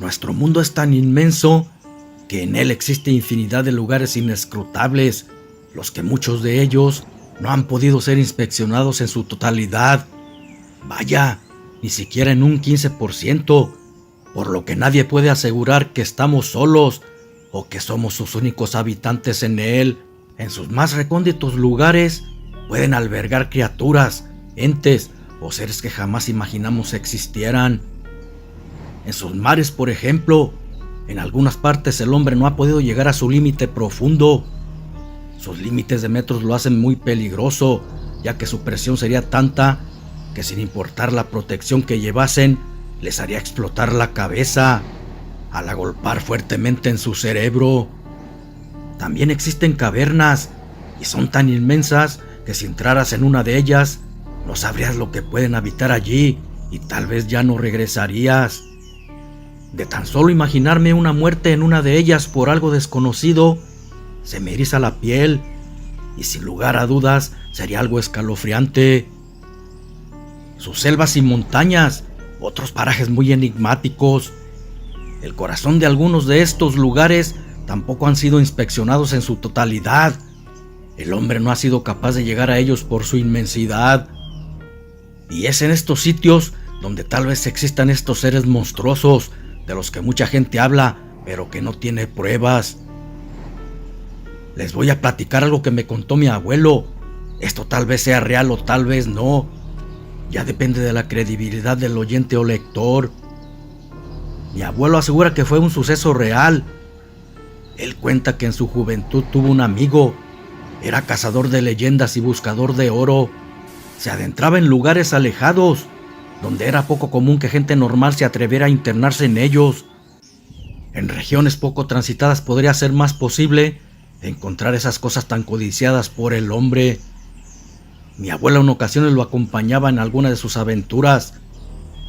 Nuestro mundo es tan inmenso que en él existe infinidad de lugares inescrutables, los que muchos de ellos no han podido ser inspeccionados en su totalidad. Vaya, ni siquiera en un 15%, por lo que nadie puede asegurar que estamos solos o que somos sus únicos habitantes en él. En sus más recónditos lugares pueden albergar criaturas, entes o seres que jamás imaginamos existieran. En sus mares, por ejemplo, en algunas partes el hombre no ha podido llegar a su límite profundo. Sus límites de metros lo hacen muy peligroso, ya que su presión sería tanta que sin importar la protección que llevasen, les haría explotar la cabeza al agolpar fuertemente en su cerebro. También existen cavernas, y son tan inmensas que si entraras en una de ellas, no sabrías lo que pueden habitar allí y tal vez ya no regresarías. De tan solo imaginarme una muerte en una de ellas por algo desconocido, se me eriza la piel, y sin lugar a dudas sería algo escalofriante. Sus selvas y montañas, otros parajes muy enigmáticos. El corazón de algunos de estos lugares tampoco han sido inspeccionados en su totalidad. El hombre no ha sido capaz de llegar a ellos por su inmensidad. Y es en estos sitios donde tal vez existan estos seres monstruosos de los que mucha gente habla, pero que no tiene pruebas. Les voy a platicar algo que me contó mi abuelo. Esto tal vez sea real o tal vez no. Ya depende de la credibilidad del oyente o lector. Mi abuelo asegura que fue un suceso real. Él cuenta que en su juventud tuvo un amigo. Era cazador de leyendas y buscador de oro. Se adentraba en lugares alejados, donde era poco común que gente normal se atreviera a internarse en ellos. En regiones poco transitadas podría ser más posible encontrar esas cosas tan codiciadas por el hombre. Mi abuela en ocasiones lo acompañaba en alguna de sus aventuras.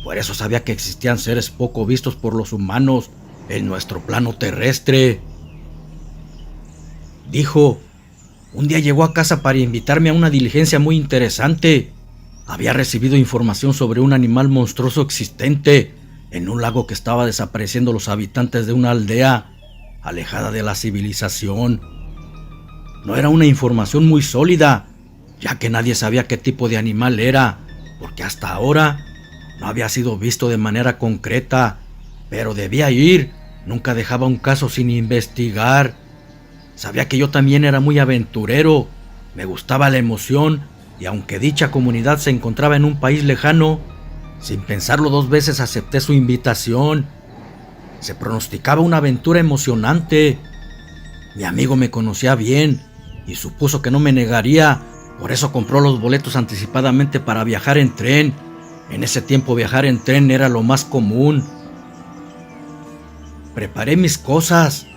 Por eso sabía que existían seres poco vistos por los humanos en nuestro plano terrestre. Dijo, un día llegó a casa para invitarme a una diligencia muy interesante. Había recibido información sobre un animal monstruoso existente en un lago que estaba desapareciendo los habitantes de una aldea alejada de la civilización. No era una información muy sólida, ya que nadie sabía qué tipo de animal era, porque hasta ahora no había sido visto de manera concreta, pero debía ir, nunca dejaba un caso sin investigar. Sabía que yo también era muy aventurero, me gustaba la emoción, y aunque dicha comunidad se encontraba en un país lejano, sin pensarlo dos veces acepté su invitación. Se pronosticaba una aventura emocionante. Mi amigo me conocía bien y supuso que no me negaría, por eso compró los boletos anticipadamente para viajar en tren. En ese tiempo viajar en tren era lo más común. Preparé mis cosas,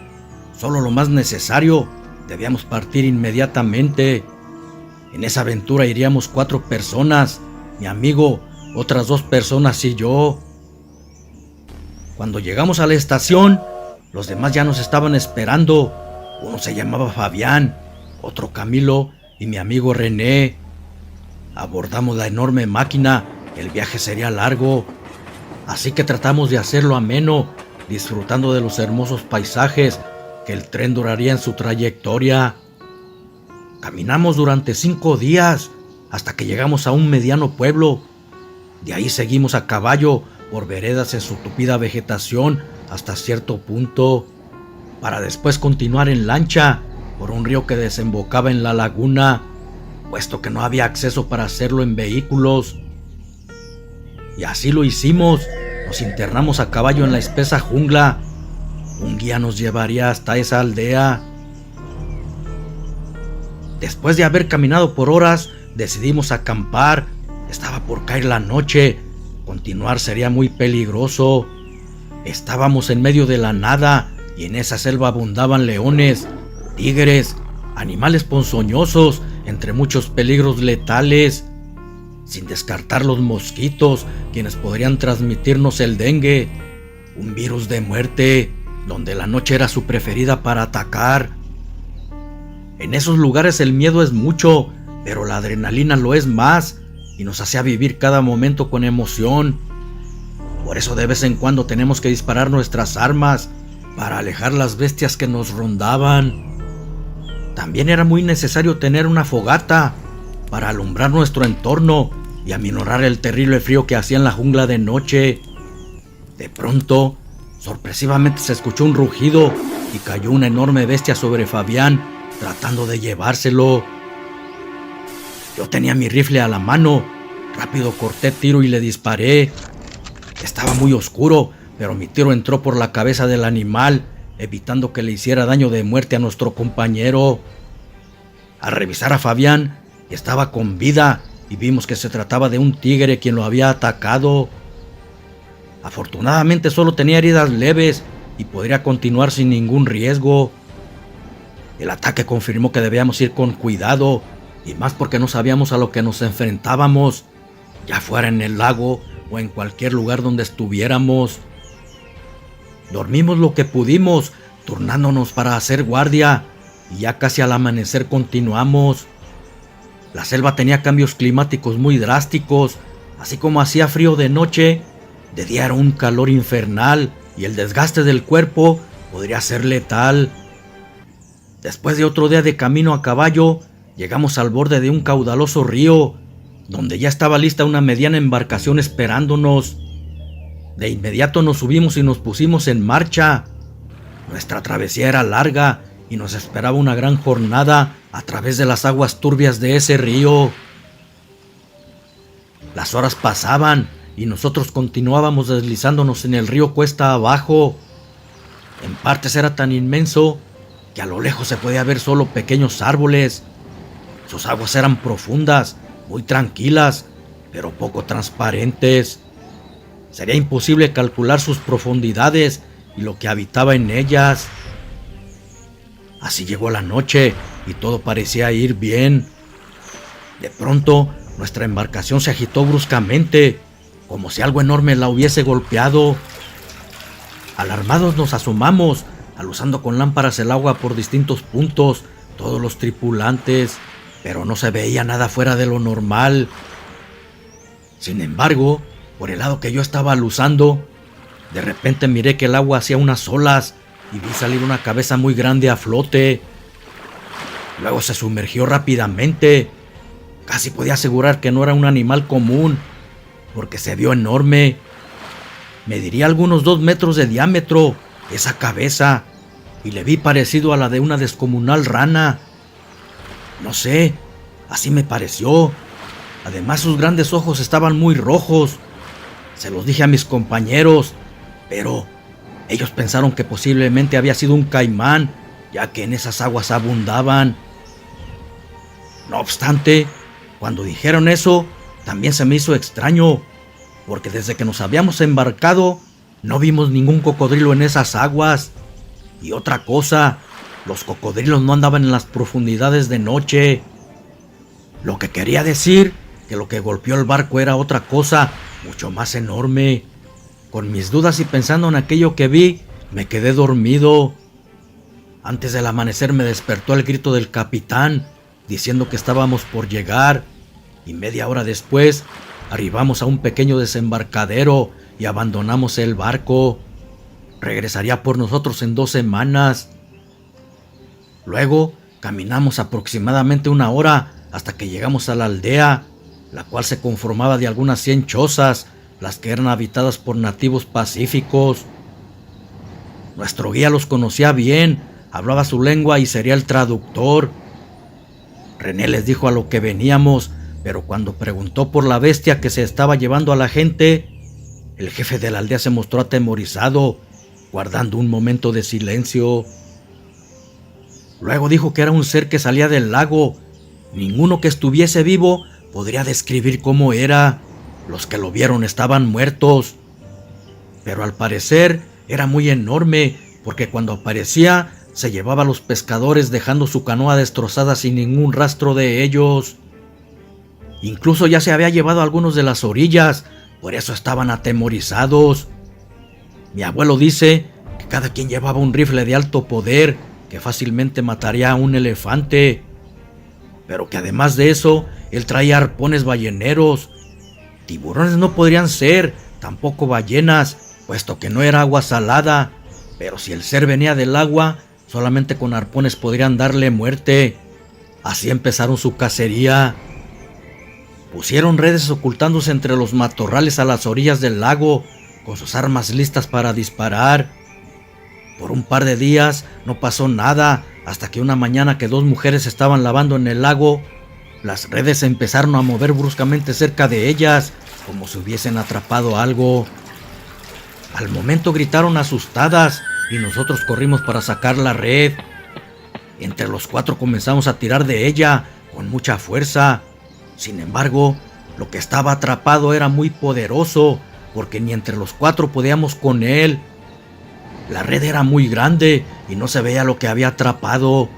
solo lo más necesario. Debíamos partir inmediatamente. En esa aventura iríamos 4 personas, mi amigo, otras 2 personas y yo. Cuando llegamos a la estación, los demás ya nos estaban esperando. Uno se llamaba Fabián, otro Camilo y mi amigo René. Abordamos la enorme máquina, el viaje sería largo, así que tratamos de hacerlo ameno, disfrutando de los hermosos paisajes que el tren duraría en su trayectoria. Caminamos durante 5 días hasta que llegamos a un mediano pueblo. De ahí seguimos a caballo por veredas en su tupida vegetación hasta cierto punto, para después continuar en lancha por un río que desembocaba en la laguna, puesto que no había acceso para hacerlo en vehículos. Y así lo hicimos, nos internamos a caballo en la espesa jungla. Un guía nos llevaría hasta esa aldea. Después de haber caminado por horas, decidimos acampar. Estaba por caer la noche. Continuar sería muy peligroso. Estábamos en medio de la nada y en esa selva abundaban leones, tigres, animales ponzoñosos, entre muchos peligros letales. Sin descartar los mosquitos, quienes podrían transmitirnos el dengue, un virus de muerte, donde la noche era su preferida para atacar. En esos lugares el miedo es mucho, pero la adrenalina lo es más, y nos hacía vivir cada momento con emoción. Por eso de vez en cuando tenemos que disparar nuestras armas para alejar las bestias que nos rondaban. También era muy necesario tener una fogata para alumbrar nuestro entorno y aminorar el terrible frío que hacía en la jungla de noche. De pronto, sorpresivamente se escuchó un rugido y cayó una enorme bestia sobre Fabián, tratando de llevárselo. Yo tenía mi rifle a la mano. Rápido corté tiro y le disparé. Estaba muy oscuro, pero mi tiro entró por la cabeza del animal, evitando que le hiciera daño de muerte a nuestro compañero. Al revisar a Fabián, estaba con vida y vimos que se trataba de un tigre quien lo había atacado. Afortunadamente solo tenía heridas leves y podría continuar sin ningún riesgo. El ataque confirmó que debíamos ir con cuidado, y más porque no sabíamos a lo que nos enfrentábamos, ya fuera en el lago o en cualquier lugar donde estuviéramos. Dormimos lo que pudimos, turnándonos para hacer guardia, y ya casi al amanecer continuamos. La selva tenía cambios climáticos muy drásticos, así como hacía frío de noche, de día era un calor infernal y el desgaste del cuerpo podría ser letal. Después de otro día de camino a caballo, llegamos al borde de un caudaloso río, donde ya estaba lista una mediana embarcación esperándonos. De inmediato nos subimos y nos pusimos en marcha. Nuestra travesía era larga y nos esperaba una gran jornada a través de las aguas turbias de ese río. Las horas pasaban y nosotros continuábamos deslizándonos en el río cuesta abajo. En partes era tan inmenso que a lo lejos se podía ver solo pequeños árboles. Sus aguas eran profundas, muy tranquilas, pero poco transparentes. Sería imposible calcular sus profundidades y lo que habitaba en ellas. Así llegó la noche y todo parecía ir bien. De pronto, nuestra embarcación se agitó bruscamente, como si algo enorme la hubiese golpeado. Alarmados nos asomamos, aluzando con lámparas el agua por distintos puntos, todos los tripulantes, pero no se veía nada fuera de lo normal. Sin embargo, por el lado que yo estaba aluzando, de repente miré que el agua hacía unas olas y vi salir una cabeza muy grande a flote. Luego se sumergió rápidamente. Casi podía asegurar que no era un animal común, porque se vio enorme. Mediría algunos 2 metros de diámetro esa cabeza, y le vi parecido a la de una descomunal rana. No sé, así me pareció. Además, sus grandes ojos estaban muy rojos. Se los dije a mis compañeros, pero ellos pensaron que posiblemente había sido un caimán, ya que en esas aguas abundaban. No obstante, cuando dijeron eso, también se me hizo extraño, porque desde que nos habíamos embarcado, no vimos ningún cocodrilo en esas aguas. Y otra cosa, los cocodrilos no andaban en las profundidades de noche. Lo que quería decir que lo que golpeó el barco era otra cosa mucho más enorme. Con mis dudas y pensando en aquello que vi, me quedé dormido. Antes del amanecer me despertó el grito del capitán, diciendo que estábamos por llegar, y media hora después arribamos a un pequeño desembarcadero y abandonamos el barco. Regresaría por nosotros en 2 semanas. Luego caminamos aproximadamente 1 hora hasta que llegamos a la aldea, la cual se conformaba de algunas 100 chozas, las que eran habitadas por nativos pacíficos. Nuestro guía los conocía bien, hablaba su lengua y sería el traductor. René les dijo a lo que veníamos, pero cuando preguntó por la bestia que se estaba llevando a la gente, el jefe de la aldea se mostró atemorizado, guardando un momento de silencio. Luego dijo que era un ser que salía del lago. Ninguno que estuviese vivo podría describir cómo era. Los que lo vieron estaban muertos. Pero al parecer era muy enorme, porque cuando aparecía se llevaba a los pescadores dejando su canoa destrozada sin ningún rastro de ellos. Incluso ya se había llevado a algunos de las orillas, por eso estaban atemorizados. Mi abuelo dice que cada quien llevaba un rifle de alto poder que fácilmente mataría a un elefante, pero que además de eso, él traía arpones balleneros. Tiburones no podrían ser, tampoco ballenas, puesto que no era agua salada, pero si el ser venía del agua, solamente con arpones podrían darle muerte. Así empezaron su cacería. Pusieron redes ocultándose entre los matorrales a las orillas del lago, con sus armas listas para disparar. Por un par de días no pasó nada, hasta que una mañana que dos mujeres estaban lavando en el lago, las redes se empezaron a mover bruscamente cerca de ellas, como si hubiesen atrapado algo. Al momento gritaron asustadas y nosotros corrimos para sacar la red. Entre los cuatro comenzamos a tirar de ella con mucha fuerza. Sin embargo, lo que estaba atrapado era muy poderoso, porque ni entre los cuatro podíamos con él. La red era muy grande y no se veía lo que había atrapado.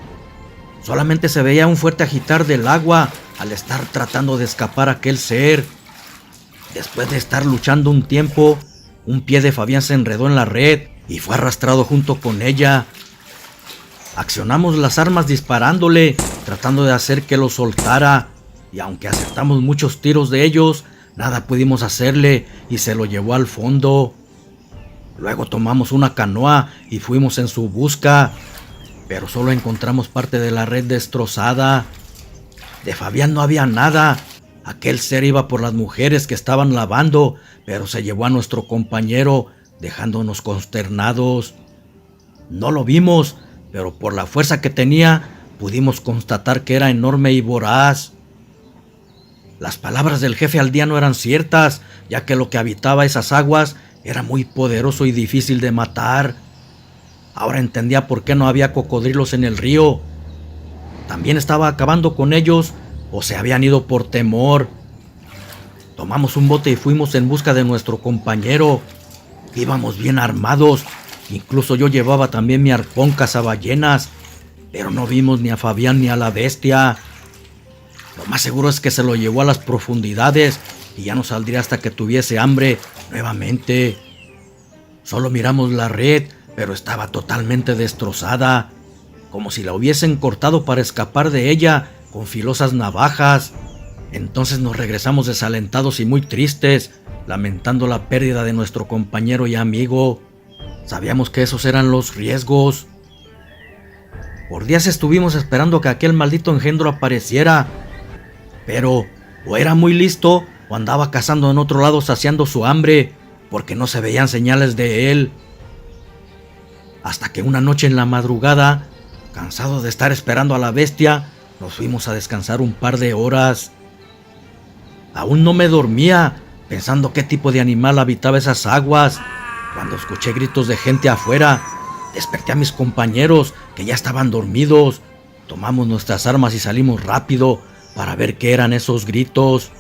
Solamente se veía un fuerte agitar del agua al estar tratando de escapar aquel ser. Después de estar luchando un tiempo, un pie de Fabián se enredó en la red y fue arrastrado junto con ella. Accionamos las armas disparándole, tratando de hacer que lo soltara, y aunque acertamos muchos tiros de ellos, nada pudimos hacerle y se lo llevó al fondo. Luego tomamos una canoa y fuimos en su busca, pero solo encontramos parte de la red destrozada. De Fabián no había nada. Aquel ser iba por las mujeres que estaban lavando, pero se llevó a nuestro compañero, dejándonos consternados. No lo vimos, pero por la fuerza que tenía, pudimos constatar que era enorme y voraz. Las palabras del jefe aldeano eran ciertas, ya que lo que habitaba esas aguas era muy poderoso y difícil de matar. Ahora entendía por qué no había cocodrilos en el río. También estaba acabando con ellos, o se habían ido por temor. Tomamos un bote y fuimos en busca de nuestro compañero. Íbamos bien armados, incluso yo llevaba también mi arpón cazaballenas, pero no vimos ni a Fabián ni a la bestia. Lo más seguro es que se lo llevó a las profundidades y ya no saldría hasta que tuviese hambre nuevamente. Solo miramos la red, pero estaba totalmente destrozada, como si la hubiesen cortado para escapar de ella con filosas navajas. Entonces nos regresamos desalentados y muy tristes, lamentando la pérdida de nuestro compañero y amigo. Sabíamos que esos eran los riesgos. Por días estuvimos esperando que aquel maldito engendro apareciera, pero o era muy listo o andaba cazando en otro lado saciando su hambre, porque no se veían señales de él. Hasta que una noche en la madrugada, cansados de estar esperando a la bestia, nos fuimos a descansar un par de horas. Aún no me dormía, pensando qué tipo de animal habitaba esas aguas, cuando escuché gritos de gente afuera. Desperté a mis compañeros, que ya estaban dormidos. Tomamos nuestras armas y salimos rápido para ver qué eran esos gritos.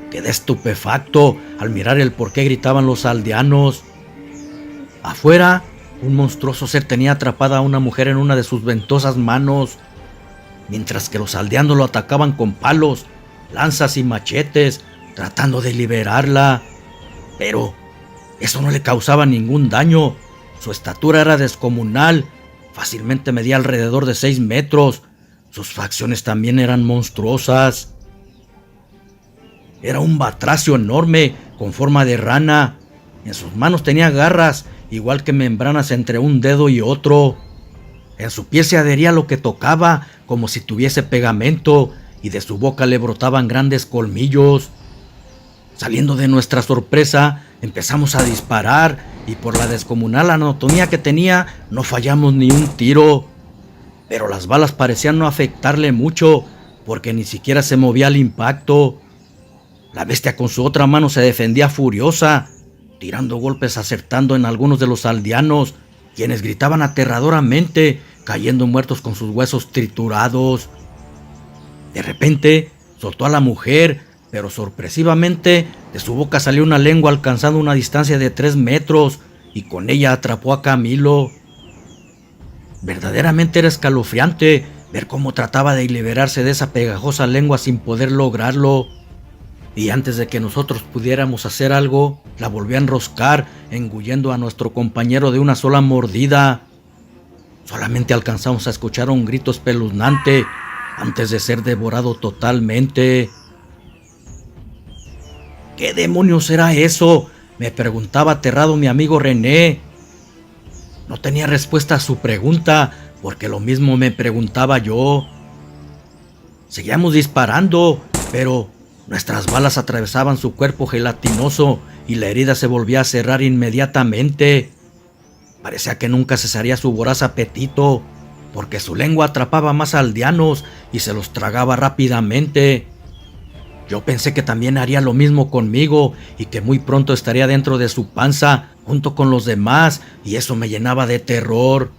Quedé estupefacto al mirar el por qué gritaban los aldeanos. Afuera, un monstruoso ser tenía atrapada a una mujer en una de sus ventosas manos, mientras que los aldeanos lo atacaban con palos, lanzas y machetes, tratando de liberarla. Pero eso no le causaba ningún daño. Su estatura era descomunal, fácilmente medía alrededor de 6 metros. Sus facciones también eran monstruosas. Era un batracio enorme, con forma de rana. En sus manos tenía garras, igual que membranas entre un dedo y otro. En su piel se adhería a lo que tocaba, como si tuviese pegamento, y de su boca le brotaban grandes colmillos. Saliendo de nuestra sorpresa, empezamos a disparar, y por la descomunal anatomía que tenía, no fallamos ni un tiro. Pero las balas parecían no afectarle mucho, porque ni siquiera se movía al impacto. La bestia con su otra mano se defendía furiosa, tirando golpes acertando en algunos de los aldeanos, quienes gritaban aterradoramente, cayendo muertos con sus huesos triturados. De repente, soltó a la mujer, pero sorpresivamente, de su boca salió una lengua alcanzando una distancia de 3 metros, y con ella atrapó a Camilo. Verdaderamente era escalofriante ver cómo trataba de liberarse de esa pegajosa lengua sin poder lograrlo. Y antes de que nosotros pudiéramos hacer algo, la volvió a enroscar, engullendo a nuestro compañero de una sola mordida. Solamente alcanzamos a escuchar un grito espeluznante antes de ser devorado totalmente. ¿Qué demonios era eso?, me preguntaba aterrado mi amigo René. No tenía respuesta a su pregunta, porque lo mismo me preguntaba yo. Seguíamos disparando, pero nuestras balas atravesaban su cuerpo gelatinoso y la herida se volvía a cerrar inmediatamente. Parecía que nunca cesaría su voraz apetito, porque su lengua atrapaba más aldeanos y se los tragaba rápidamente. Yo pensé que también haría lo mismo conmigo y que muy pronto estaría dentro de su panza junto con los demás, y eso me llenaba de terror.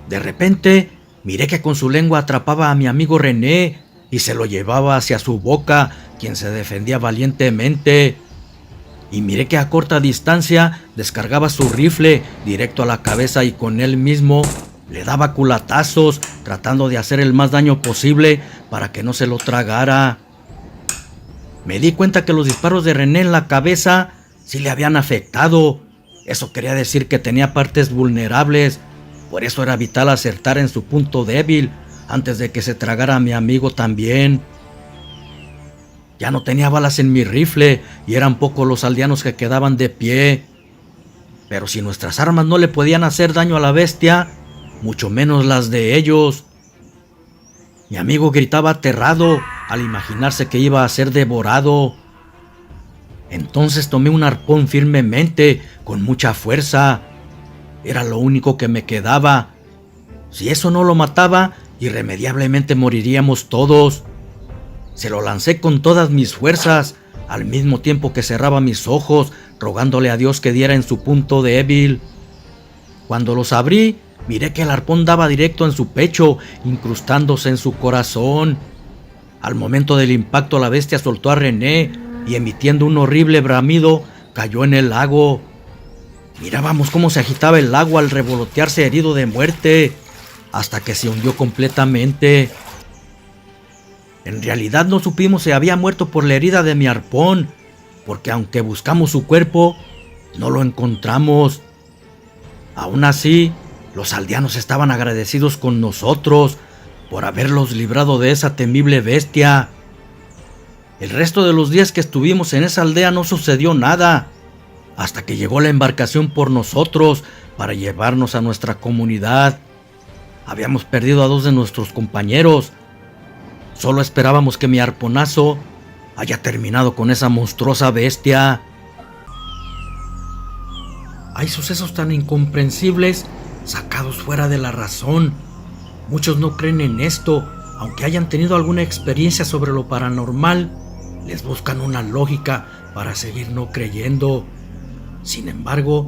De repente, miré que con su lengua atrapaba a mi amigo René y se lo llevaba hacia su boca, quien se defendía valientemente. Y miré que a corta distancia descargaba su rifle directo a la cabeza y con él mismo le daba culatazos, tratando de hacer el más daño posible para que no se lo tragara. Me di cuenta que los disparos de René en la cabeza sí le habían afectado. Eso quería decir que tenía partes vulnerables. Por eso era vital acertar en su punto débil antes de que se tragara a mi amigo también. Ya no tenía balas en mi rifle y eran pocos los aldeanos que quedaban de pie. Pero si nuestras armas no le podían hacer daño a la bestia, mucho menos las de ellos. Mi amigo gritaba aterrado al imaginarse que iba a ser devorado. Entonces tomé un arpón firmemente, con mucha fuerza. Era lo único que me quedaba. Si eso no lo mataba, irremediablemente moriríamos todos. Se lo lancé con todas mis fuerzas, al mismo tiempo que cerraba mis ojos, rogándole a Dios que diera en su punto débil. Cuando los abrí, miré que el arpón daba directo en su pecho, incrustándose en su corazón. Al momento del impacto, la bestia soltó a René y, emitiendo un horrible bramido, cayó en el lago. Mirábamos cómo se agitaba el agua al revolotearse herido de muerte, hasta que se hundió completamente. En realidad no supimos si había muerto por la herida de mi arpón, porque aunque buscamos su cuerpo, no lo encontramos. Aún así, los aldeanos estaban agradecidos con nosotros por haberlos librado de esa temible bestia. El resto de los días que estuvimos en esa aldea no sucedió nada, hasta que llegó la embarcación por nosotros para llevarnos a nuestra comunidad. Habíamos perdido a 2 de nuestros compañeros. Solo esperábamos que mi arponazo haya terminado con esa monstruosa bestia. Hay sucesos tan incomprensibles, sacados fuera de la razón. Muchos no creen en esto, aunque hayan tenido alguna experiencia sobre lo paranormal. Les buscan una lógica para seguir no creyendo. Sin embargo,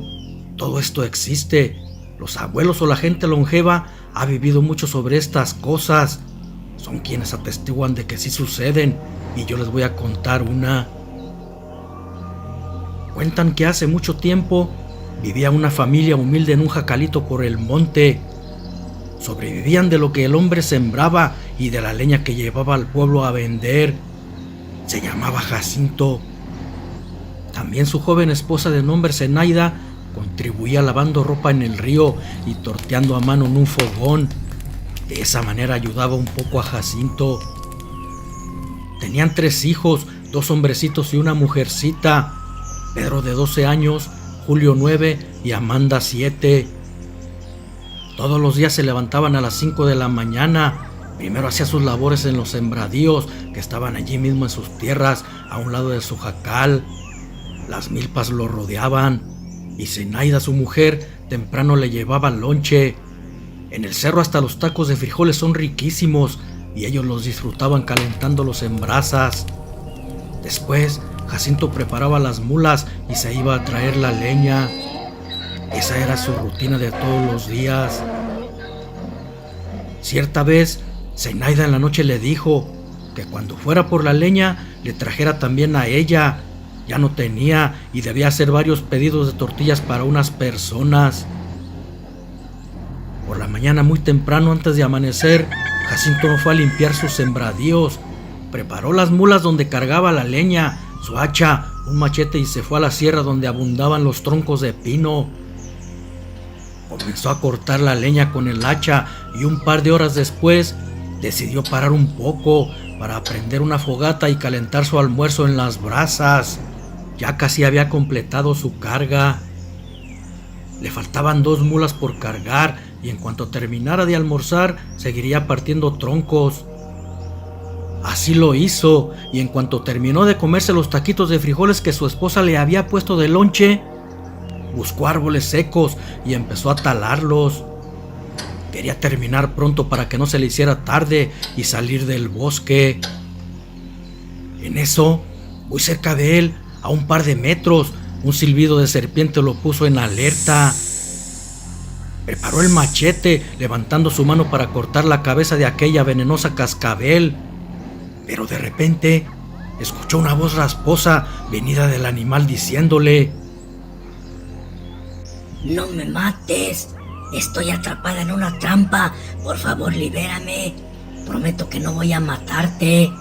todo esto existe. Los abuelos o la gente longeva ha vivido mucho sobre estas cosas. Son quienes atestiguan de que sí suceden, y yo les voy a contar una. Cuentan que hace mucho tiempo vivía una familia humilde en un jacalito por el monte. Sobrevivían de lo que el hombre sembraba y de la leña que llevaba al pueblo a vender. Se llamaba Jacinto. También su joven esposa de nombre Zenaida contribuía lavando ropa en el río y torteando a mano en un fogón. De esa manera ayudaba un poco a Jacinto. Tenían 3 hijos, 2 hombrecitos y una mujercita. Pedro de 12 años, Julio 9 y Amanda 7. Todos los días se levantaban a las 5 de la mañana. Primero hacía sus labores en los sembradíos que estaban allí mismo en sus tierras, a un lado de su jacal. Las milpas lo rodeaban y Zenaida, su mujer, temprano le llevaba lonche. En el cerro hasta los tacos de frijoles son riquísimos y ellos los disfrutaban calentándolos en brasas. Después, Jacinto preparaba las mulas y se iba a traer la leña. Esa era su rutina de todos los días. Cierta vez, Zenaida en la noche le dijo que cuando fuera por la leña le trajera también a ella. Ya no tenía y debía hacer varios pedidos de tortillas para unas personas. Por la mañana muy temprano, antes de amanecer, Jacinto fue a limpiar sus sembradíos. Preparó las mulas donde cargaba la leña, su hacha, un machete y se fue a la sierra donde abundaban los troncos de pino. Comenzó a cortar la leña con el hacha y un par de horas después decidió parar un poco para prender una fogata y calentar su almuerzo en las brasas. Ya casi había completado su carga. Le faltaban 2 mulas por cargar y en cuanto terminara de almorzar seguiría partiendo troncos. Así lo hizo, y en cuanto terminó de comerse los taquitos de frijoles que su esposa le había puesto de lonche, buscó árboles secos y empezó a talarlos. Quería terminar pronto para que no se le hiciera tarde y salir del bosque. En eso, muy cerca de él, a un par de metros, un silbido de serpiente lo puso en alerta. Preparó el machete, levantando su mano para cortar la cabeza de aquella venenosa cascabel. Pero de repente, escuchó una voz rasposa venida del animal diciéndole: «No me mates, estoy atrapada en una trampa, por favor libérame, prometo que no voy a matarte».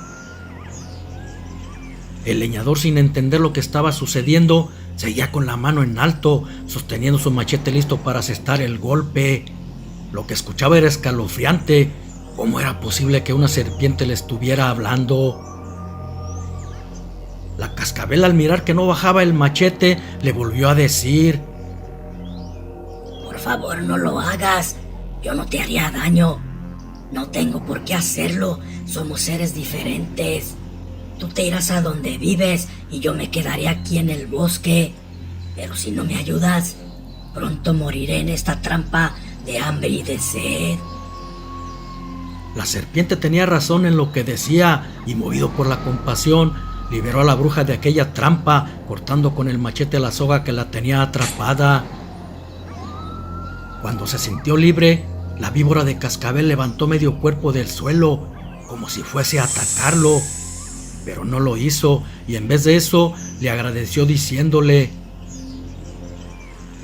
El leñador, sin entender lo que estaba sucediendo, seguía con la mano en alto, sosteniendo su machete listo para asestar el golpe. Lo que escuchaba era escalofriante. ¿Cómo era posible que una serpiente le estuviera hablando? La cascabel, al mirar que no bajaba el machete, le volvió a decir: «Por favor, no lo hagas, yo no te haría daño. No tengo por qué hacerlo, somos seres diferentes. Tú te irás a donde vives y yo me quedaré aquí en el bosque. Pero si no me ayudas, pronto moriré en esta trampa de hambre y de sed». La serpiente tenía razón en lo que decía, y movido por la compasión, liberó a la bruja de aquella trampa, cortando con el machete la soga que la tenía atrapada. Cuando se sintió libre, la víbora de cascabel levantó medio cuerpo del suelo, como si fuese a atacarlo, pero no lo hizo, y en vez de eso, le agradeció diciéndole: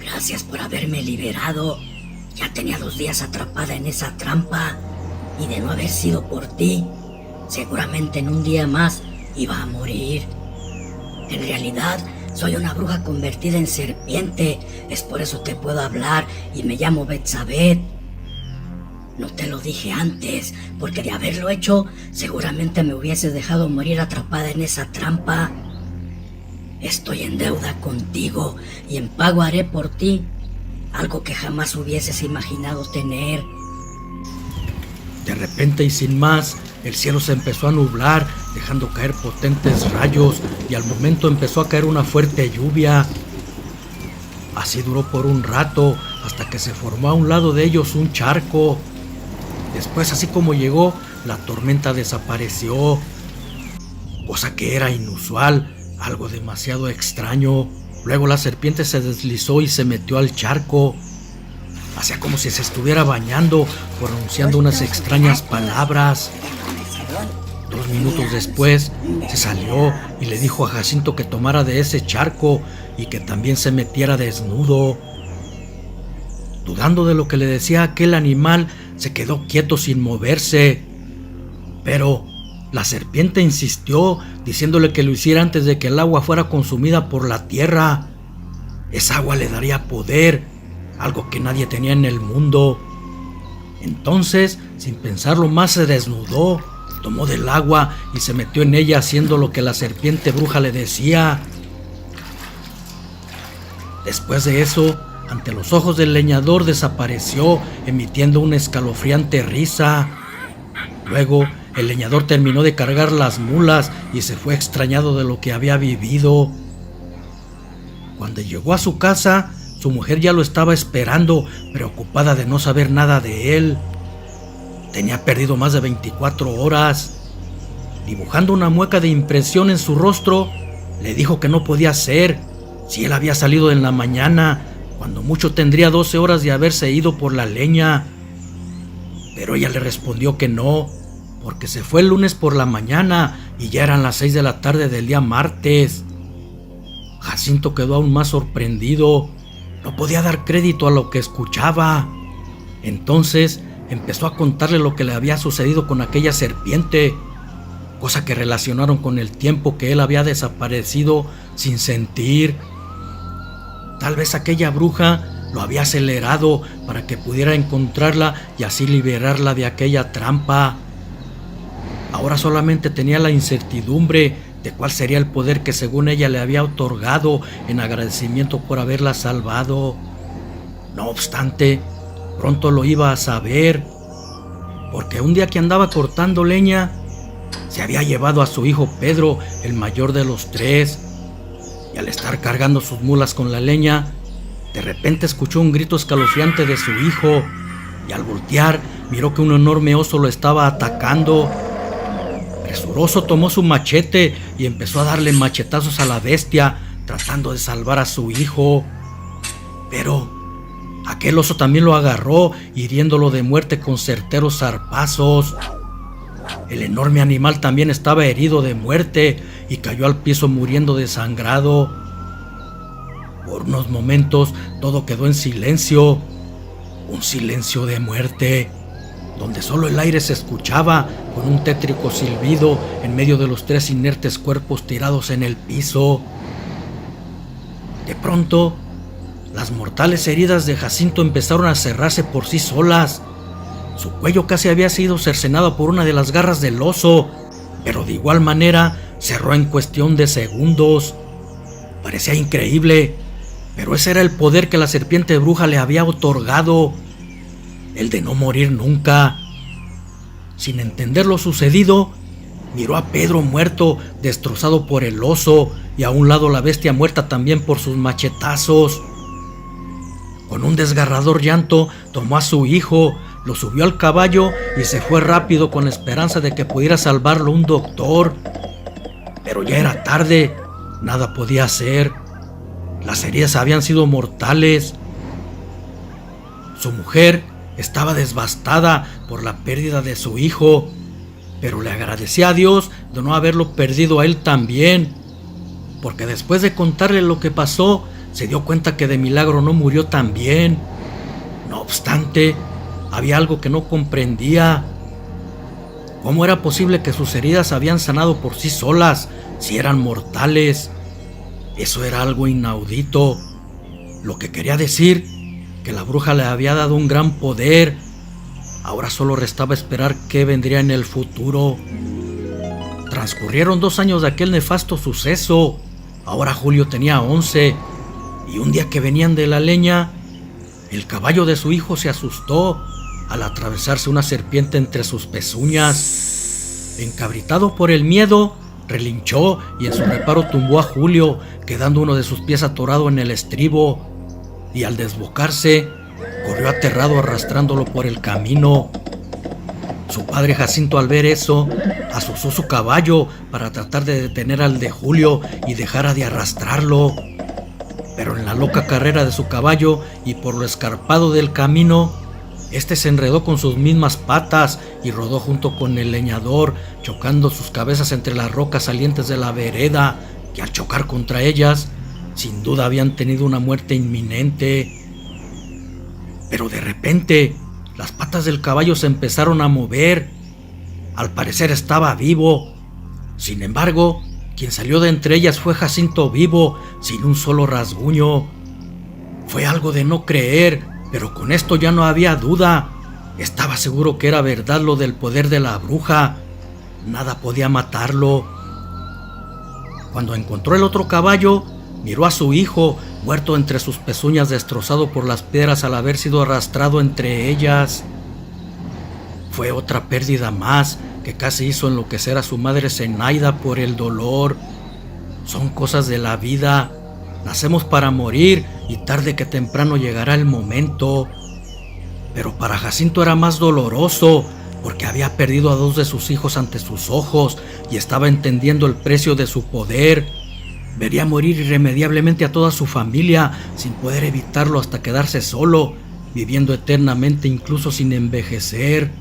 «Gracias por haberme liberado. Ya tenía 2 días atrapada en esa trampa, y de no haber sido por ti, seguramente en un día más iba a morir. En realidad, soy una bruja convertida en serpiente, es por eso te puedo hablar y me llamo Betsabé. No te lo dije antes, porque de haberlo hecho, seguramente me hubieses dejado morir atrapada en esa trampa. Estoy en deuda contigo y en pago haré por ti algo que jamás hubieses imaginado tener». De repente y sin más, el cielo se empezó a nublar, dejando caer potentes rayos, y al momento empezó a caer una fuerte lluvia. Así duró por un rato, hasta que se formó a un lado de ellos un charco. Después, así como llegó, la tormenta desapareció, cosa que era inusual, algo demasiado extraño. Luego la serpiente se deslizó y se metió al charco. Hacía como si se estuviera bañando, pronunciando unas extrañas palabras. 2 minutos después, se salió y le dijo a Jacinto que tomara de ese charco y que también se metiera desnudo. Dudando de lo que le decía aquel animal, se quedó quieto sin moverse. Pero la serpiente insistió, diciéndole que lo hiciera antes de que el agua fuera consumida por la tierra. Esa agua le daría poder, algo que nadie tenía en el mundo. Entonces, sin pensarlo más, se desnudó, tomó del agua y se metió en ella, haciendo lo que la serpiente bruja le decía. Después de eso, ante los ojos del leñador desapareció, emitiendo una escalofriante risa. Luego, el leñador terminó de cargar las mulas y se fue extrañado de lo que había vivido. Cuando llegó a su casa, su mujer ya lo estaba esperando, preocupada de no saber nada de él. Tenía perdido más de 24 horas. Dibujando una mueca de impresión en su rostro, le dijo que no podía ser. Si él había salido en la mañana, cuando mucho tendría 12 horas de haberse ido por la leña. Pero ella le respondió que no, porque se fue el lunes por la mañana y ya eran las 6 de la tarde del día martes. Jacinto quedó aún más sorprendido. No podía dar crédito a lo que escuchaba. Entonces empezó a contarle lo que le había sucedido con aquella serpiente, cosa que relacionaron con el tiempo que él había desaparecido sin sentir. Tal vez aquella bruja lo había acelerado para que pudiera encontrarla y así liberarla de aquella trampa. Ahora solamente tenía la incertidumbre de cuál sería el poder que según ella le había otorgado en agradecimiento por haberla salvado. No obstante, pronto lo iba a saber, porque un día que andaba cortando leña, se había llevado a su hijo Pedro, el mayor de los tres, y al estar cargando sus mulas con la leña, de repente escuchó un grito escalofriante de su hijo, y al voltear miró que un enorme oso lo estaba atacando. Presuroso tomó su machete y empezó a darle machetazos a la bestia, tratando de salvar a su hijo. Pero aquel oso también lo agarró, hiriéndolo de muerte con certeros zarpazos. El enorme animal también estaba herido de muerte y cayó al piso muriendo desangrado. Por unos momentos todo quedó en silencio, un silencio de muerte, donde solo el aire se escuchaba con un tétrico silbido en medio de los tres inertes cuerpos tirados en el piso. De pronto, las mortales heridas de Jacinto empezaron a cerrarse por sí solas. Su cuello casi había sido cercenado por una de las garras del oso, pero de igual manera cerró en cuestión de segundos. Parecía increíble, pero ese era el poder que la serpiente bruja le había otorgado, el de no morir nunca. Sin entender lo sucedido, miró a Pedro muerto, destrozado por el oso, y a un lado la bestia muerta también por sus machetazos. Con un desgarrador llanto, tomó a su hijo, lo subió al caballo y se fue rápido con la esperanza de que pudiera salvarlo un doctor. Pero ya era tarde, nada podía hacer. Las heridas habían sido mortales. Su mujer estaba devastada por la pérdida de su hijo, pero le agradecía a Dios de no haberlo perdido a él también, porque después de contarle lo que pasó, se dio cuenta que de milagro no murió también. No obstante, había algo que no comprendía. ¿Cómo era posible que sus heridas habían sanado por sí solas si eran mortales? Eso era algo inaudito. Lo que quería decir que la bruja le había dado un gran poder. Ahora solo restaba esperar qué vendría en el futuro. Transcurrieron 2 años de aquel nefasto suceso. Ahora Julio tenía 11, y un día que venían de la leña, el caballo de su hijo se asustó al atravesarse una serpiente entre sus pezuñas. Encabritado por el miedo, relinchó y en su reparo tumbó a Julio, quedando uno de sus pies atorado en el estribo, y al desbocarse, corrió aterrado arrastrándolo por el camino. Su padre Jacinto, al ver eso, azuzó su caballo para tratar de detener al de Julio y dejara de arrastrarlo. Pero en la loca carrera de su caballo y por lo escarpado del camino, este se enredó con sus mismas patas y rodó junto con el leñador, chocando sus cabezas entre las rocas salientes de la vereda, que al chocar contra ellas, sin duda habían tenido una muerte inminente. Pero de repente, las patas del caballo se empezaron a mover. Al parecer estaba vivo. Sin embargo, quien salió de entre ellas fue Jacinto vivo, sin un solo rasguño. Fue algo de no creer, pero con esto ya no había duda. Estaba seguro que era verdad lo del poder de la bruja. Nada podía matarlo. Cuando encontró el otro caballo, miró a su hijo, muerto entre sus pezuñas, destrozado por las piedras al haber sido arrastrado entre ellas. Fue otra pérdida más que casi hizo enloquecer a su madre Zenaida por el dolor. Son cosas de la vida. Nacemos para morir y tarde que temprano llegará el momento. Pero para Jacinto era más doloroso, porque había perdido a 2 de sus hijos ante sus ojos y estaba entendiendo el precio de su poder. Vería morir irremediablemente a toda su familia sin poder evitarlo hasta quedarse solo, viviendo eternamente incluso sin envejecer.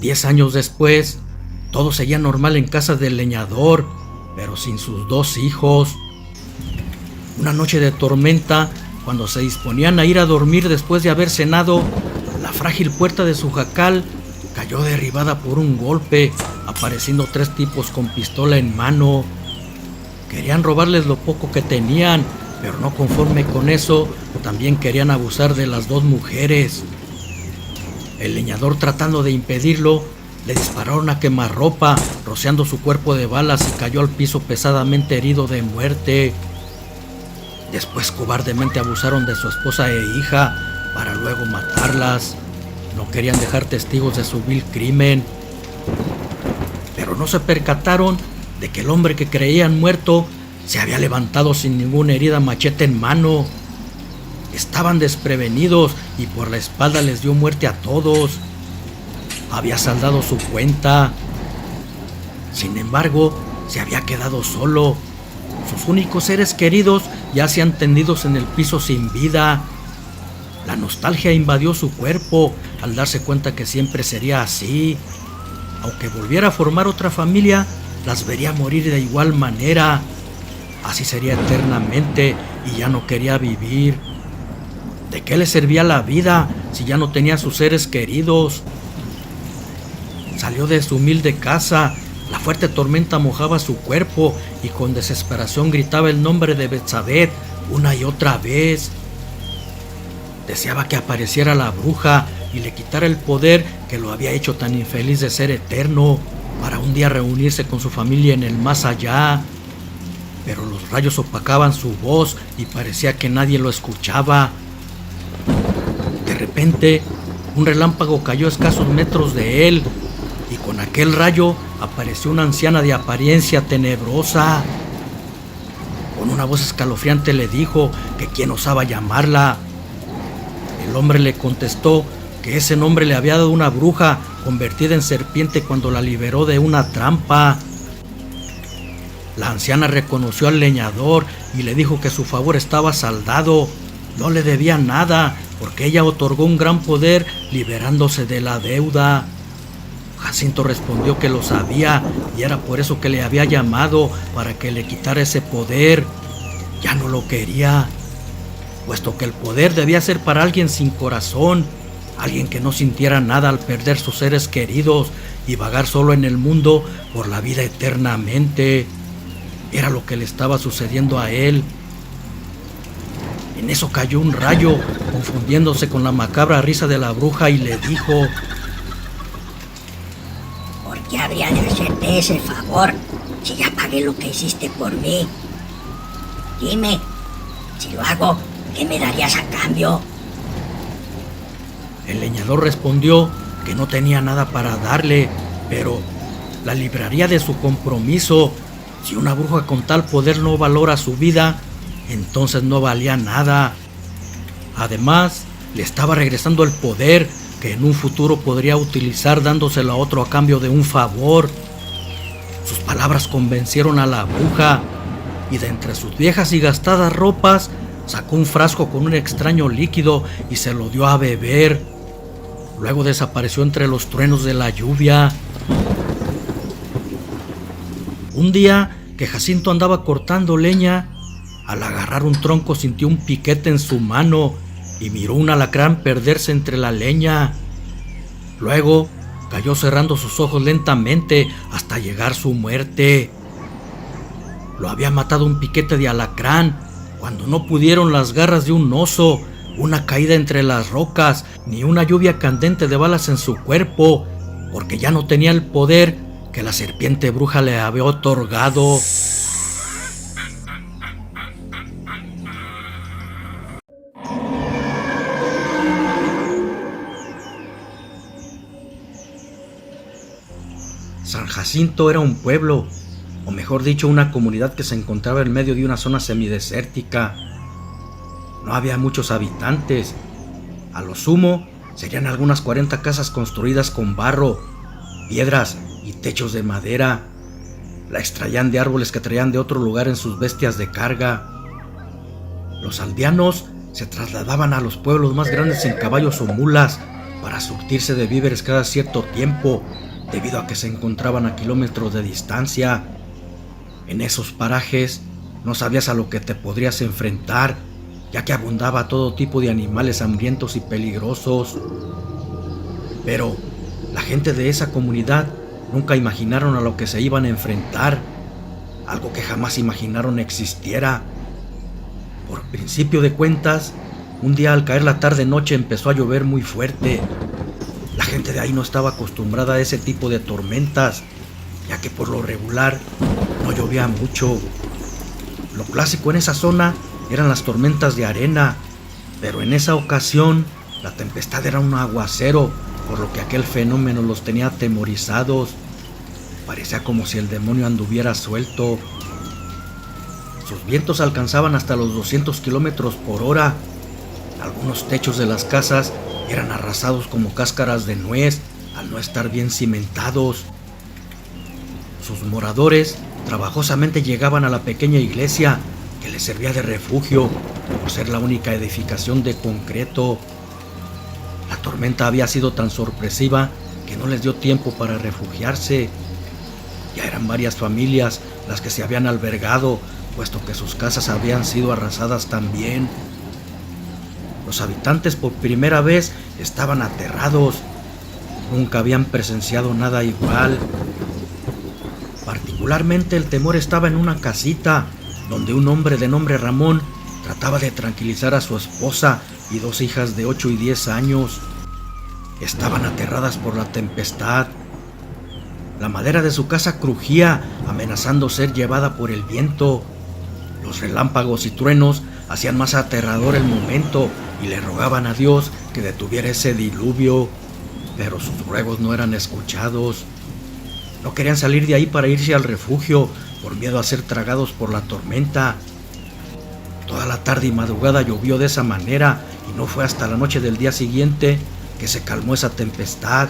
10 años después, todo seguía normal en casa del leñador, pero sin sus 2 hijos. Una noche de tormenta, cuando se disponían a ir a dormir después de haber cenado, la frágil puerta de su jacal cayó derribada por un golpe, apareciendo 3 tipos con pistola en mano. Querían robarles lo poco que tenían, pero no conforme con eso, también querían abusar de las 2 mujeres. El leñador, tratando de impedirlo, Le dispararon a quemarropa, rociando su cuerpo de balas y cayó al piso pesadamente herido de muerte. Después cobardemente abusaron de su esposa e hija para luego matarlas. No querían dejar testigos de su vil crimen. Pero no se percataron de que el hombre que creían muerto se había levantado sin ninguna herida, machete en mano. Estaban desprevenidos y por la espalda les dio muerte a todos. Había saldado su cuenta. Sin embargo, se había quedado solo. Sus únicos seres queridos yacían tendidos en el piso sin vida. La nostalgia invadió su cuerpo al darse cuenta que siempre sería así. Aunque volviera a formar otra familia, las vería morir de igual manera. Así sería eternamente y ya no quería vivir. ¿De qué le servía la vida si ya no tenía a sus seres queridos? Salió de su humilde casa. La fuerte tormenta mojaba su cuerpo y con desesperación gritaba el nombre de Betsabé una y otra vez. Deseaba que apareciera la bruja y le quitara el poder que lo había hecho tan infeliz de ser eterno, para un día reunirse con su familia en el más allá. Pero los rayos opacaban su voz y parecía que nadie lo escuchaba. De repente, un relámpago cayó a escasos metros de él, y con aquel rayo apareció una anciana de apariencia tenebrosa. Con una voz escalofriante le dijo que quién osaba llamarla. El hombre le contestó que ese nombre le había dado una bruja convertida en serpiente cuando la liberó de una trampa. La anciana reconoció al leñador y le dijo que su favor estaba saldado. No le debía nada porque ella otorgó un gran poder liberándose de la deuda. Jacinto respondió que lo sabía y era por eso que le había llamado, para que le quitara ese poder. Ya no lo quería, puesto que el poder debía ser para alguien sin corazón, alguien que no sintiera nada al perder sus seres queridos y vagar solo en el mundo por la vida eternamente. Era lo que le estaba sucediendo a él. En eso cayó un rayo, confundiéndose con la macabra risa de la bruja, y le dijo: ¿por qué habría de hacerte ese favor si ya pagué lo que hiciste por mí? Dime, si lo hago, ¿qué me darías a cambio? El leñador respondió que no tenía nada para darle, pero la libraría de su compromiso. Si una bruja con tal poder no valora su vida, entonces no valía nada. Además, le estaba regresando el poder que en un futuro podría utilizar dándoselo a otro a cambio de un favor. Sus palabras convencieron a la bruja, y de entre sus viejas y gastadas ropas sacó un frasco con un extraño líquido y se lo dio a beber. Luego desapareció entre los truenos de la lluvia. Un día que Jacinto andaba cortando leña, al agarrar un tronco sintió un piquete en su mano y miró un alacrán perderse entre la leña. Luego cayó cerrando sus ojos lentamente hasta llegar su muerte. Lo había matado un piquete de alacrán, cuando no pudieron las garras de un oso, una caída entre las rocas, ni una lluvia candente de balas en su cuerpo, porque ya no tenía el poder que la serpiente bruja le había otorgado. San Jacinto era un pueblo, o mejor dicho, una comunidad que se encontraba en medio de una zona semidesértica. No había muchos habitantes. A lo sumo, serían algunas 40 casas construidas con barro, piedras y techos de madera. La extraían de árboles que traían de otro lugar en sus bestias de carga. Los aldeanos se trasladaban a los pueblos más grandes en caballos o mulas para surtirse de víveres cada cierto tiempo, debido a que se encontraban a kilómetros de distancia. En esos parajes no sabías a lo que te podrías enfrentar, ya que abundaba todo tipo de animales hambrientos y peligrosos. Pero la gente de esa comunidad nunca imaginaron a lo que se iban a enfrentar, algo que jamás imaginaron existiera. Por principio de cuentas, un día al caer la tarde-noche empezó a llover muy fuerte. La gente de ahí no estaba acostumbrada a ese tipo de tormentas, ya que por lo regular no llovía mucho. Lo clásico en esa zona eran las tormentas de arena, pero en esa ocasión la tempestad era un aguacero, por lo que aquel fenómeno los tenía atemorizados. Parecía como si el demonio anduviera suelto. Sus vientos alcanzaban hasta los 200 kilómetros por hora. Algunos techos de las casas eran arrasados como cáscaras de nuez al no estar bien cimentados. Sus moradores trabajosamente llegaban a la pequeña iglesia que les servía de refugio por ser la única edificación de concreto. La tormenta había sido tan sorpresiva que no les dio tiempo para refugiarse. Ya eran varias familias las que se habían albergado, puesto que sus casas habían sido arrasadas también. Los habitantes por primera vez estaban aterrados. Nunca habían presenciado nada igual. Particularmente el temor estaba en una casita, donde un hombre de nombre Ramón trataba de tranquilizar a su esposa y 2 hijas de 8 y 10 años. Estaban aterradas por la tempestad. La madera de su casa crujía, amenazando ser llevada por el viento. Los relámpagos y truenos hacían más aterrador el momento y le rogaban a Dios que detuviera ese diluvio, pero sus ruegos no eran escuchados. No querían salir de ahí para irse al refugio por miedo a ser tragados por la tormenta. Toda la tarde y madrugada llovió de esa manera y no fue hasta la noche del día siguiente que se calmó esa tempestad.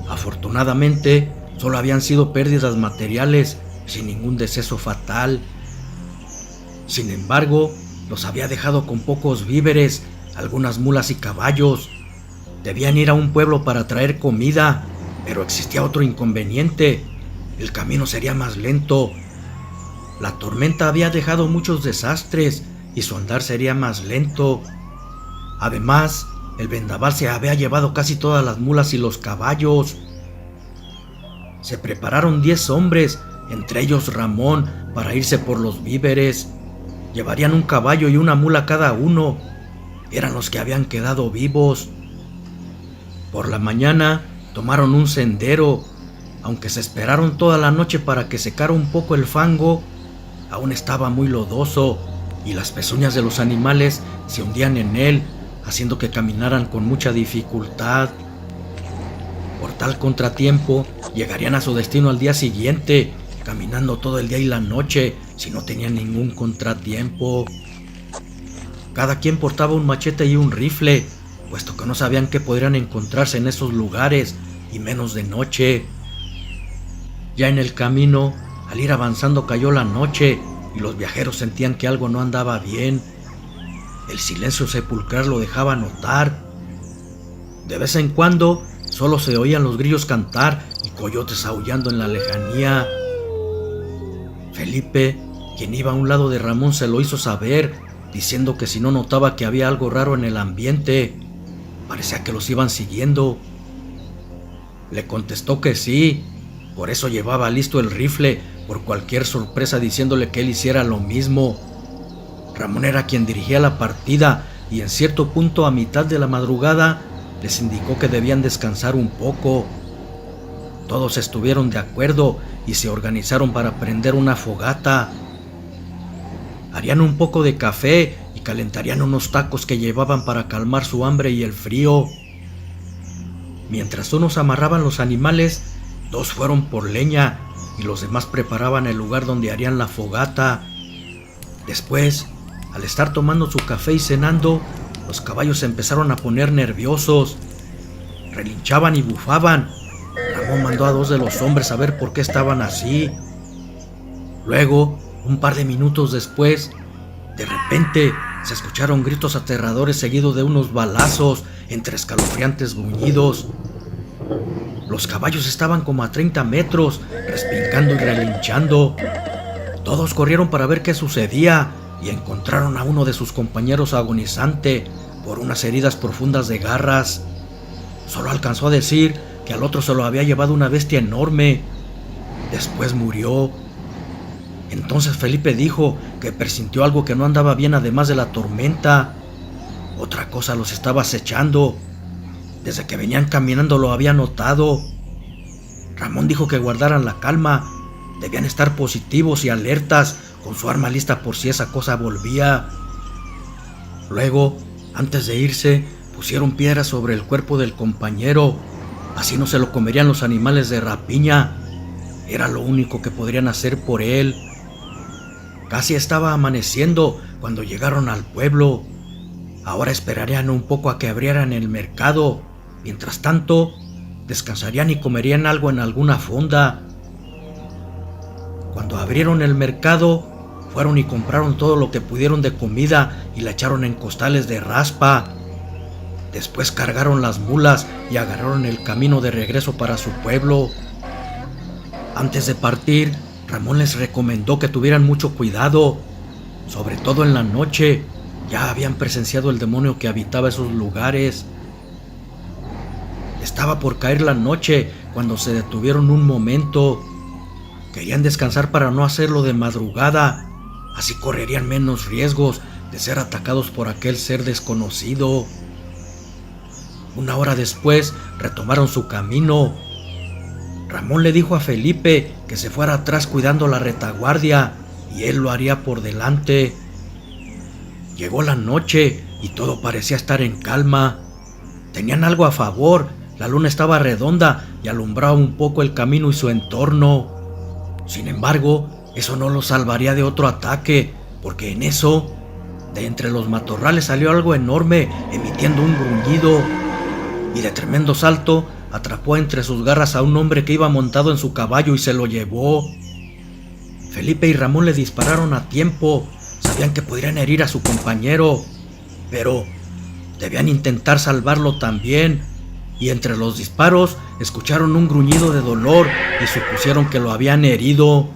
Afortunadamente, solo habían sido pérdidas materiales, sin ningún deceso fatal. Sin embargo, los había dejado con pocos víveres, algunas mulas y caballos. Debían ir a un pueblo para traer comida, pero existía otro inconveniente: el camino sería más lento. La tormenta había dejado muchos desastres y su andar sería más lento. Además, el vendaval se había llevado casi todas las mulas y los caballos. Se prepararon 10 hombres, entre ellos Ramón, para irse por los víveres. Llevarían un caballo y una mula cada uno. Eran los que habían quedado vivos. Por la mañana tomaron un sendero. Aunque se esperaron toda la noche para que secara un poco el fango, aún estaba muy lodoso y las pezuñas de los animales se hundían en él, haciendo que caminaran con mucha dificultad. Por tal contratiempo, llegarían a su destino al día siguiente, caminando todo el día y la noche, si no tenían ningún contratiempo. Cada quien portaba un machete y un rifle, puesto que no sabían qué podrían encontrarse en esos lugares, y menos de noche. Ya en el camino, al ir avanzando cayó la noche, y los viajeros sentían que algo no andaba bien. El silencio sepulcral lo dejaba notar. De vez en cuando, solo se oían los grillos cantar y coyotes aullando en la lejanía. Felipe, quien iba a un lado de Ramón, se lo hizo saber, diciendo que si no notaba que había algo raro en el ambiente, parecía que los iban siguiendo. Le contestó que sí, por eso llevaba listo el rifle por cualquier sorpresa, diciéndole que él hiciera lo mismo. Ramón era quien dirigía la partida y en cierto punto a mitad de la madrugada les indicó que debían descansar un poco. Todos estuvieron de acuerdo y se organizaron para prender una fogata. Harían un poco de café y calentarían unos tacos que llevaban para calmar su hambre y el frío. Mientras unos amarraban los animales, 2 fueron por leña y los demás preparaban el lugar donde harían la fogata. Después, al estar tomando su café y cenando, los caballos se empezaron a poner nerviosos. Relinchaban y bufaban. Ramón mandó a 2 de los hombres a ver por qué estaban así. Luego, un par de minutos después, de repente se escucharon gritos aterradores seguidos de unos balazos entre escalofriantes gruñidos. Los caballos estaban como a 30 metros, respingando y relinchando. Todos corrieron para ver qué sucedía y encontraron a uno de sus compañeros agonizante por unas heridas profundas de garras. Solo alcanzó a decir que al otro se lo había llevado una bestia enorme. Después murió. Entonces Felipe dijo que presintió algo que no andaba bien, además de la tormenta. Otra cosa los estaba acechando. Desde que venían caminando lo había notado. Ramón dijo que guardaran la calma, debían estar positivos y alertas, con su arma lista por si esa cosa volvía. Luego, antes de irse, pusieron piedras sobre el cuerpo del compañero, así no se lo comerían los animales de rapiña. Era lo único que podrían hacer por él. Casi estaba amaneciendo cuando llegaron al pueblo. Ahora esperarían un poco a que abrieran el mercado. Mientras tanto, descansarían y comerían algo en alguna fonda. Cuando abrieron el mercado, fueron y compraron todo lo que pudieron de comida y la echaron en costales de raspa. Después cargaron las mulas y agarraron el camino de regreso para su pueblo. Antes de partir, Ramón les recomendó que tuvieran mucho cuidado, sobre todo en la noche. Ya habían presenciado el demonio que habitaba esos lugares. Estaba por caer la noche cuando se detuvieron un momento. Querían descansar para no hacerlo de madrugada, así correrían menos riesgos de ser atacados por aquel ser desconocido. Una hora después retomaron su camino. Ramón le dijo a Felipe que se fuera atrás cuidando la retaguardia y él lo haría por delante. Llegó la noche y todo parecía estar en calma. Tenían algo a favor, la luna estaba redonda y alumbraba un poco el camino y su entorno. Sin embargo, eso no los salvaría de otro ataque, porque en eso, de entre los matorrales salió algo enorme, emitiendo un gruñido, y de tremendo salto atrapó entre sus garras a un hombre que iba montado en su caballo y se lo llevó. Felipe y Ramón le dispararon a tiempo, sabían que podrían herir a su compañero, pero debían intentar salvarlo también, y entre los disparos escucharon un gruñido de dolor y supusieron que lo habían herido.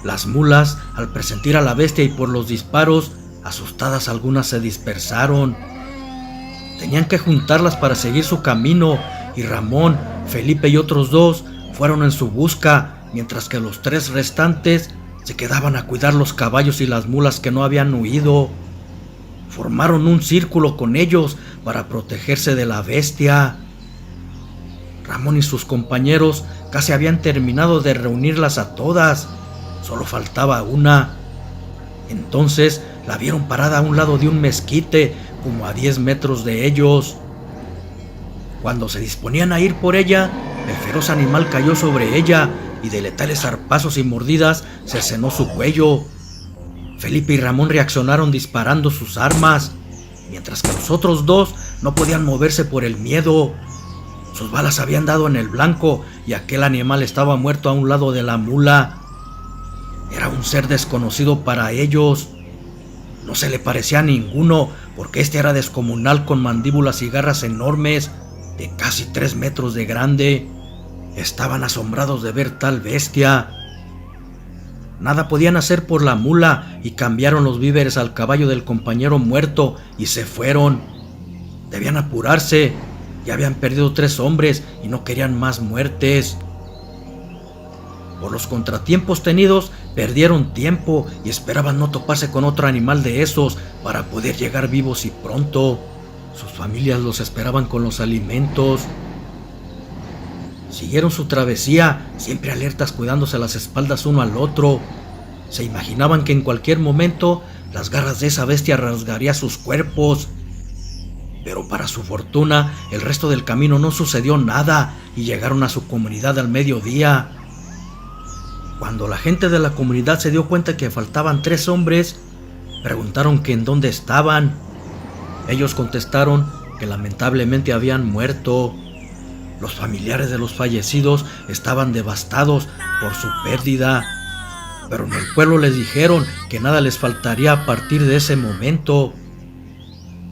Las mulas, al presentir a la bestia y por los disparos, asustadas algunas se dispersaron. Tenían que juntarlas para seguir su camino, y Ramón, Felipe y otros dos fueron en su busca, mientras que los tres restantes se quedaban a cuidar los caballos y las mulas que no habían huido. Formaron un círculo con ellos para protegerse de la bestia. Ramón y sus compañeros casi habían terminado de reunirlas a todas, solo faltaba una. Entonces la vieron parada a un lado de un mezquite, como a 10 metros de ellos. Cuando se disponían a ir por ella, el feroz animal cayó sobre ella y de letales zarpazos y mordidas cercenó su cuello. Felipe y Ramón reaccionaron disparando sus armas, mientras que los otros dos no podían moverse por el miedo. Sus balas habían dado en el blanco y aquel animal estaba muerto a un lado de la mula. Era un ser desconocido para ellos. No se le parecía a ninguno, porque este era descomunal, con mandíbulas y garras enormes, de casi 3 metros de grande. Estaban asombrados de ver tal bestia. Nada podían hacer por la mula y cambiaron los víveres al caballo del compañero muerto y se fueron. Debían apurarse, ya habían perdido 3 hombres y no querían más muertes. Por los contratiempos tenidos, perdieron tiempo y esperaban no toparse con otro animal de esos para poder llegar vivos y pronto. Sus familias los esperaban con los alimentos. Siguieron su travesía, siempre alertas, cuidándose las espaldas uno al otro. Se imaginaban que en cualquier momento las garras de esa bestia rasgarían sus cuerpos. Pero para su fortuna, el resto del camino no sucedió nada y llegaron a su comunidad al mediodía. Cuando la gente de la comunidad se dio cuenta que faltaban 3 hombres, preguntaron que en dónde estaban. Ellos contestaron que lamentablemente habían muerto. Los familiares de los fallecidos estaban devastados por su pérdida, pero en el pueblo les dijeron que nada les faltaría a partir de ese momento.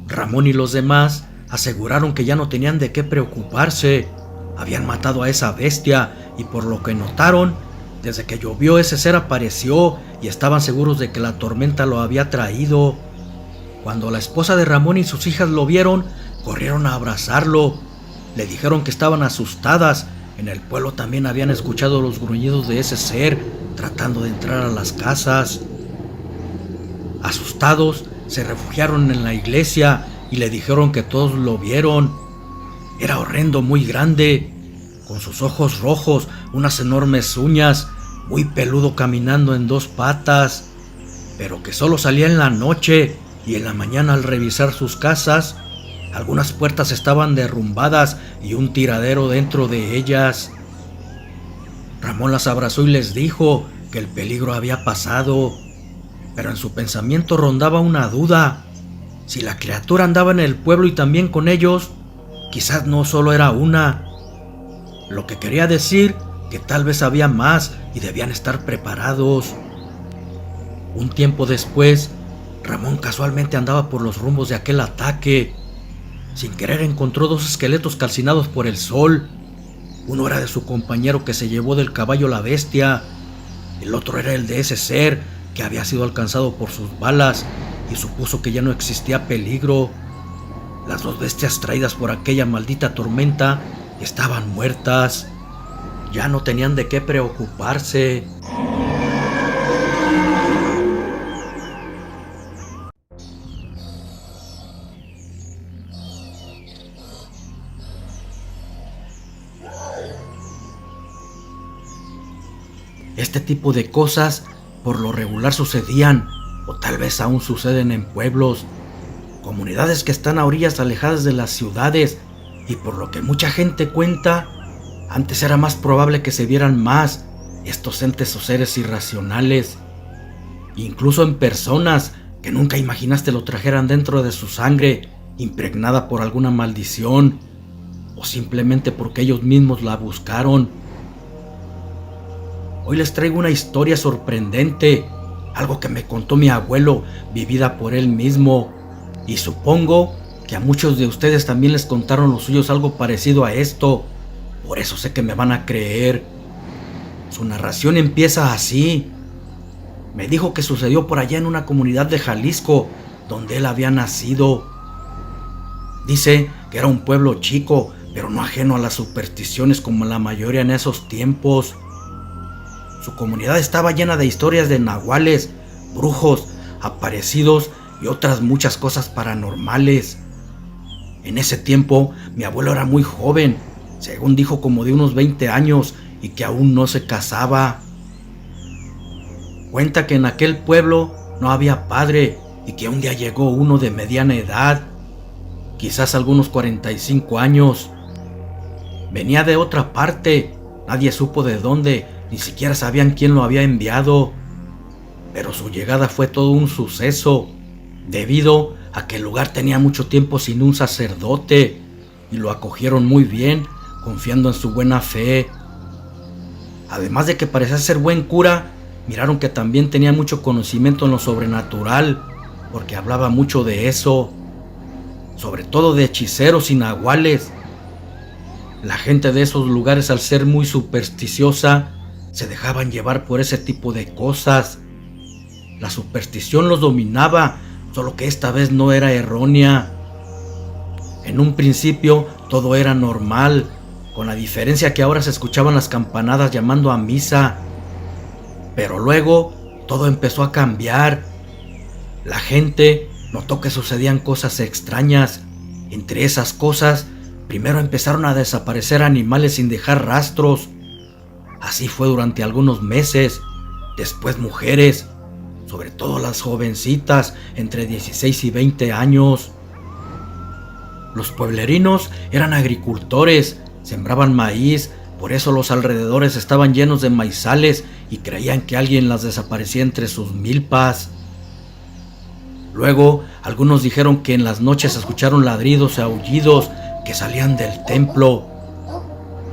Ramón y los demás aseguraron que ya no tenían de qué preocuparse. Habían matado a esa bestia y por lo que notaron, desde que llovió ese ser apareció y estaban seguros de que la tormenta lo había traído. Cuando la esposa de Ramón y sus hijas lo vieron, corrieron a abrazarlo. Le dijeron que estaban asustadas. En el pueblo también habían escuchado los gruñidos de ese ser tratando de entrar a las casas. Asustados, se refugiaron en la iglesia y le dijeron que todos lo vieron. Era horrendo, muy grande, con sus ojos rojos, unas enormes uñas, muy peludo caminando en dos patas, pero que solo salía en la noche y en la mañana al revisar sus casas, algunas puertas estaban derrumbadas y un tiradero dentro de ellas. Ramón las abrazó y les dijo que el peligro había pasado, pero en su pensamiento rondaba una duda. Si la criatura andaba en el pueblo y también con ellos, quizás no solo era una. Lo que quería decir que tal vez había más y debían estar preparados. Un tiempo después, Ramón casualmente andaba por los rumbos de aquel ataque. Sin querer encontró dos esqueletos calcinados por el sol. Uno era de su compañero que se llevó del caballo la bestia. El otro era el de ese ser que había sido alcanzado por sus balas y supuso que ya no existía peligro. Las dos bestias traídas por aquella maldita tormenta estaban muertas. Ya no tenían de qué preocuparse. Este tipo de cosas por lo regular sucedían, o tal vez aún suceden en pueblos, comunidades que están a orillas alejadas de las ciudades, y por lo que mucha gente cuenta, antes era más probable que se vieran más estos entes o seres irracionales, incluso en personas que nunca imaginaste lo trajeran dentro de su sangre, impregnada por alguna maldición, o simplemente porque ellos mismos la buscaron. Hoy les traigo una historia sorprendente, algo que me contó mi abuelo, vivida por él mismo, y supongo que a muchos de ustedes también les contaron los suyos algo parecido a esto, por eso sé que me van a creer. Su narración empieza así. Me dijo que sucedió por allá en una comunidad de Jalisco, donde él había nacido. Dice que era un pueblo chico, pero no ajeno a las supersticiones como la mayoría en esos tiempos. Su comunidad estaba llena de historias de nahuales, brujos, aparecidos y otras muchas cosas paranormales. En ese tiempo, mi abuelo era muy joven, según dijo como de unos 20 años, y que aún no se casaba. Cuenta que en aquel pueblo no había padre y que un día llegó uno de mediana edad, quizás algunos 45 años. Venía de otra parte, nadie supo de dónde, ni siquiera sabían quién lo había enviado, pero su llegada fue todo un suceso, debido a que el lugar tenía mucho tiempo sin un sacerdote, y lo acogieron muy bien, confiando en su buena fe. Además de que parecía ser buen cura, miraron que también tenía mucho conocimiento en lo sobrenatural, porque hablaba mucho de eso, sobre todo de hechiceros y nahuales. La gente de esos lugares, al ser muy supersticiosa, se dejaban llevar por ese tipo de cosas. La superstición los dominaba, solo que esta vez no era errónea. En un principio todo era normal, con la diferencia que ahora se escuchaban las campanadas llamando a misa. Pero luego todo empezó a cambiar. La gente notó que sucedían cosas extrañas. Entre esas cosas, primero empezaron a desaparecer animales sin dejar rastros. Así fue durante algunos meses. Después mujeres, sobre todo las jovencitas entre 16 y 20 años. Los pueblerinos eran agricultores, sembraban maíz, por eso los alrededores estaban llenos de maizales y creían que alguien las desaparecía entre sus milpas. Luego, algunos dijeron que en las noches escucharon ladridos y aullidos que salían del templo.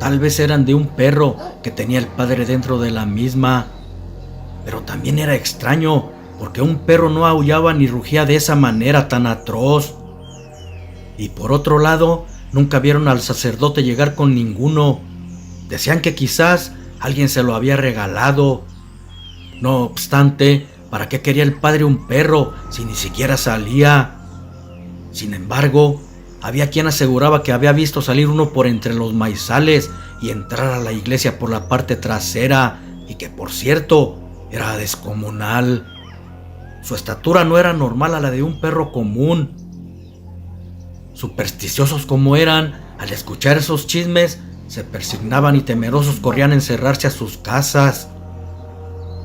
Tal vez eran de un perro que tenía el padre dentro de la misma. Pero también era extraño, porque un perro no aullaba ni rugía de esa manera tan atroz. Y por otro lado, nunca vieron al sacerdote llegar con ninguno. Decían que quizás alguien se lo había regalado. No obstante, ¿para qué quería el padre un perro si ni siquiera salía? Sin embargo, había quien aseguraba que había visto salir uno por entre los maizales y entrar a la iglesia por la parte trasera, y que por cierto era descomunal. Su estatura no era normal a la de un perro común. Supersticiosos como eran, Al escuchar esos chismes, se persignaban y temerosos corrían a encerrarse a sus casas.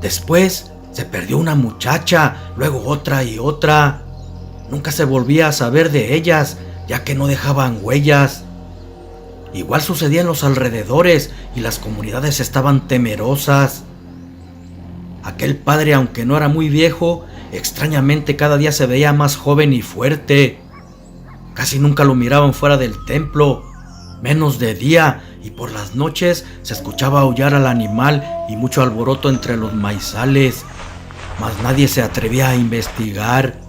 Después se perdió una muchacha, luego otra y otra. Nunca se volvía a saber de ellas, ya que no dejaban huellas. Igual sucedía en los alrededores y las comunidades estaban temerosas. Aquel padre, aunque no era muy viejo, extrañamente cada día se veía más joven y fuerte. Casi nunca lo miraban fuera del templo, menos de día, y por las noches se escuchaba aullar al animal y mucho alboroto entre los maizales, mas nadie se atrevía a investigar.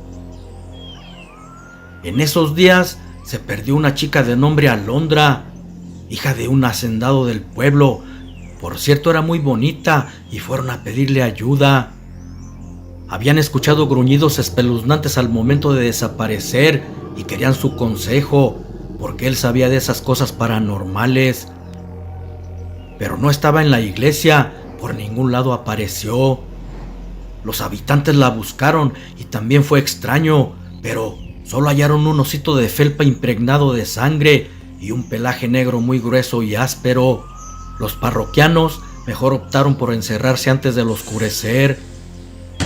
En esos días se perdió una chica de nombre Alondra, hija de un hacendado del pueblo. Por cierto, era muy bonita y fueron a pedirle ayuda. Habían escuchado gruñidos espeluznantes al momento de desaparecer y querían su consejo, porque él sabía de esas cosas paranormales. Pero no estaba en la iglesia, por ningún lado apareció. Los habitantes la buscaron y también fue extraño, pero solo hallaron un osito de felpa impregnado de sangre y un pelaje negro muy grueso y áspero. Los parroquianos mejor optaron por encerrarse antes del oscurecer.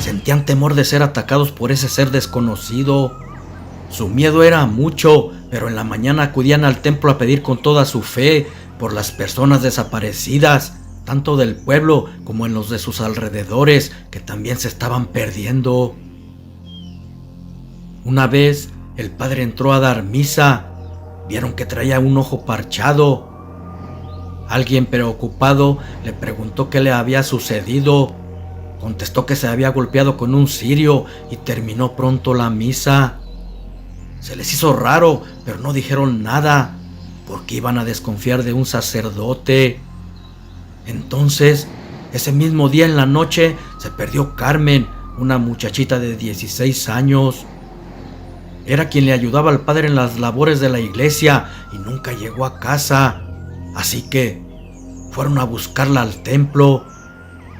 Sentían temor de ser atacados por ese ser desconocido. Su miedo era mucho, pero en la mañana acudían al templo a pedir con toda su fe por las personas desaparecidas, tanto del pueblo como en los de sus alrededores, que también se estaban perdiendo. Una vez, el padre entró a dar misa. Vieron que traía un ojo parchado. Alguien preocupado le preguntó qué le había sucedido. Contestó que se había golpeado con un cirio y terminó pronto la misa. Se les hizo raro, pero no dijeron nada, porque iban a desconfiar de un sacerdote. Entonces, ese mismo día en la noche, se perdió Carmen, una muchachita de 16 años. Era quien le ayudaba al padre en las labores de la iglesia y nunca llegó a casa. Así que fueron a buscarla al templo,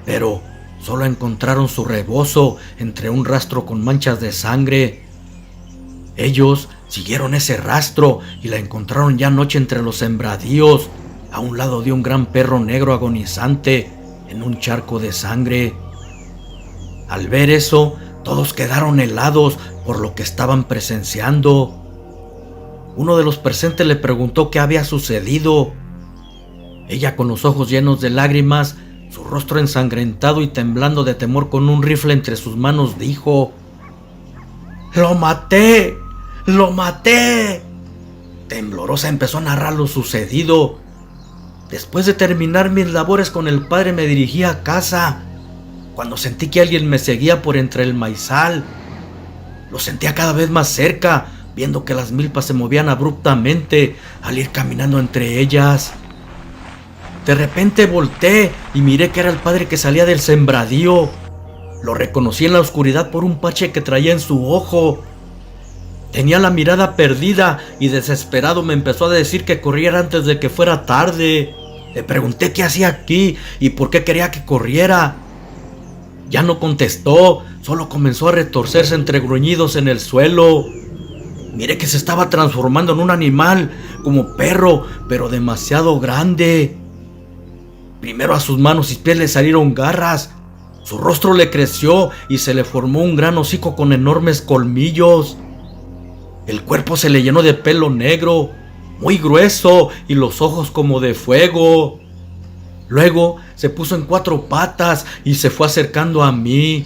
pero solo encontraron su rebozo entre un rastro con manchas de sangre. Ellos siguieron ese rastro y la encontraron ya anoche entre los sembradíos, a un lado de un gran perro negro agonizante en un charco de sangre. Al ver eso, todos quedaron helados por lo que estaban presenciando. Uno de los presentes le preguntó qué había sucedido. Ella, con los ojos llenos de lágrimas, su rostro ensangrentado y temblando de temor con un rifle entre sus manos, dijo: ¡Lo maté! ¡Lo maté! Temblorosa empezó a narrar lo sucedido. Después de terminar mis labores con el padre, me dirigí a casa, cuando sentí que alguien me seguía por entre el maizal. Lo sentía cada vez más cerca, viendo que las milpas se movían abruptamente al ir caminando entre ellas. De repente volteé y miré que era el padre que salía del sembradío. Lo reconocí en la oscuridad por un parche que traía en su ojo. Tenía la mirada perdida y desesperado me empezó a decir que corriera antes de que fuera tarde. Le pregunté qué hacía aquí y por qué quería que corriera. Ya no contestó, solo comenzó a retorcerse entre gruñidos en el suelo. Miré que se estaba transformando en un animal, como perro, pero demasiado grande. Primero a sus manos y pies le salieron garras. Su rostro le creció y se le formó un gran hocico con enormes colmillos. El cuerpo se le llenó de pelo negro, muy grueso, y los ojos como de fuego. Luego se puso en 4 patas y se fue acercando a mí.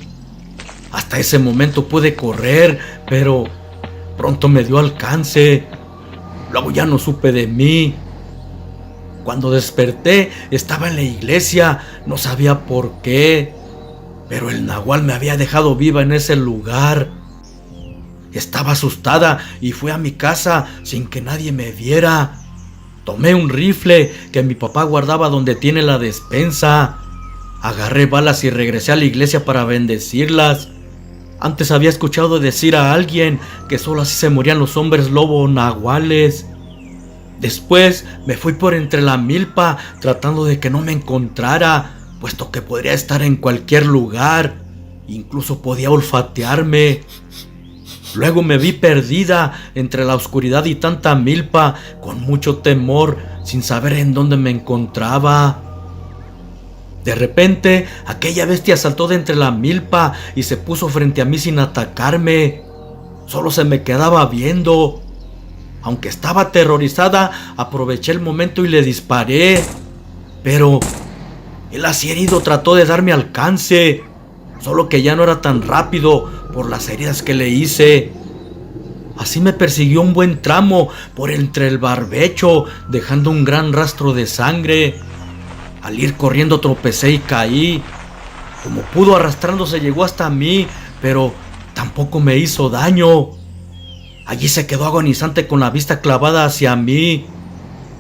Hasta ese momento pude correr, pero pronto me dio alcance. Luego ya no supe de mí. Cuando desperté, estaba en la iglesia, no sabía por qué, pero el nahual me había dejado viva en ese lugar. Estaba asustada y fui a mi casa sin que nadie me viera. Tomé un rifle que mi papá guardaba donde tiene la despensa. Agarré balas y regresé a la iglesia para bendecirlas. Antes había escuchado decir a alguien que solo así se morían los hombres lobo o nahuales. Después me fui por entre la milpa tratando de que no me encontrara, puesto que podría estar en cualquier lugar. Incluso podía olfatearme. Luego me vi perdida entre la oscuridad y tanta milpa, con mucho temor, sin saber en dónde me encontraba. De repente, aquella bestia saltó de entre la milpa y se puso frente a mí sin atacarme. Solo se me quedaba viendo. Aunque estaba aterrorizada, aproveché el momento y le disparé. Pero el así herido trató de darme alcance, solo que ya no era tan rápido por las heridas que le hice. Así me persiguió un buen tramo por entre el barbecho, dejando un gran rastro de sangre. Al ir corriendo tropecé y caí. Como pudo, arrastrándose llegó hasta mí, pero tampoco me hizo daño. Allí se quedó agonizante con la vista clavada hacia mí.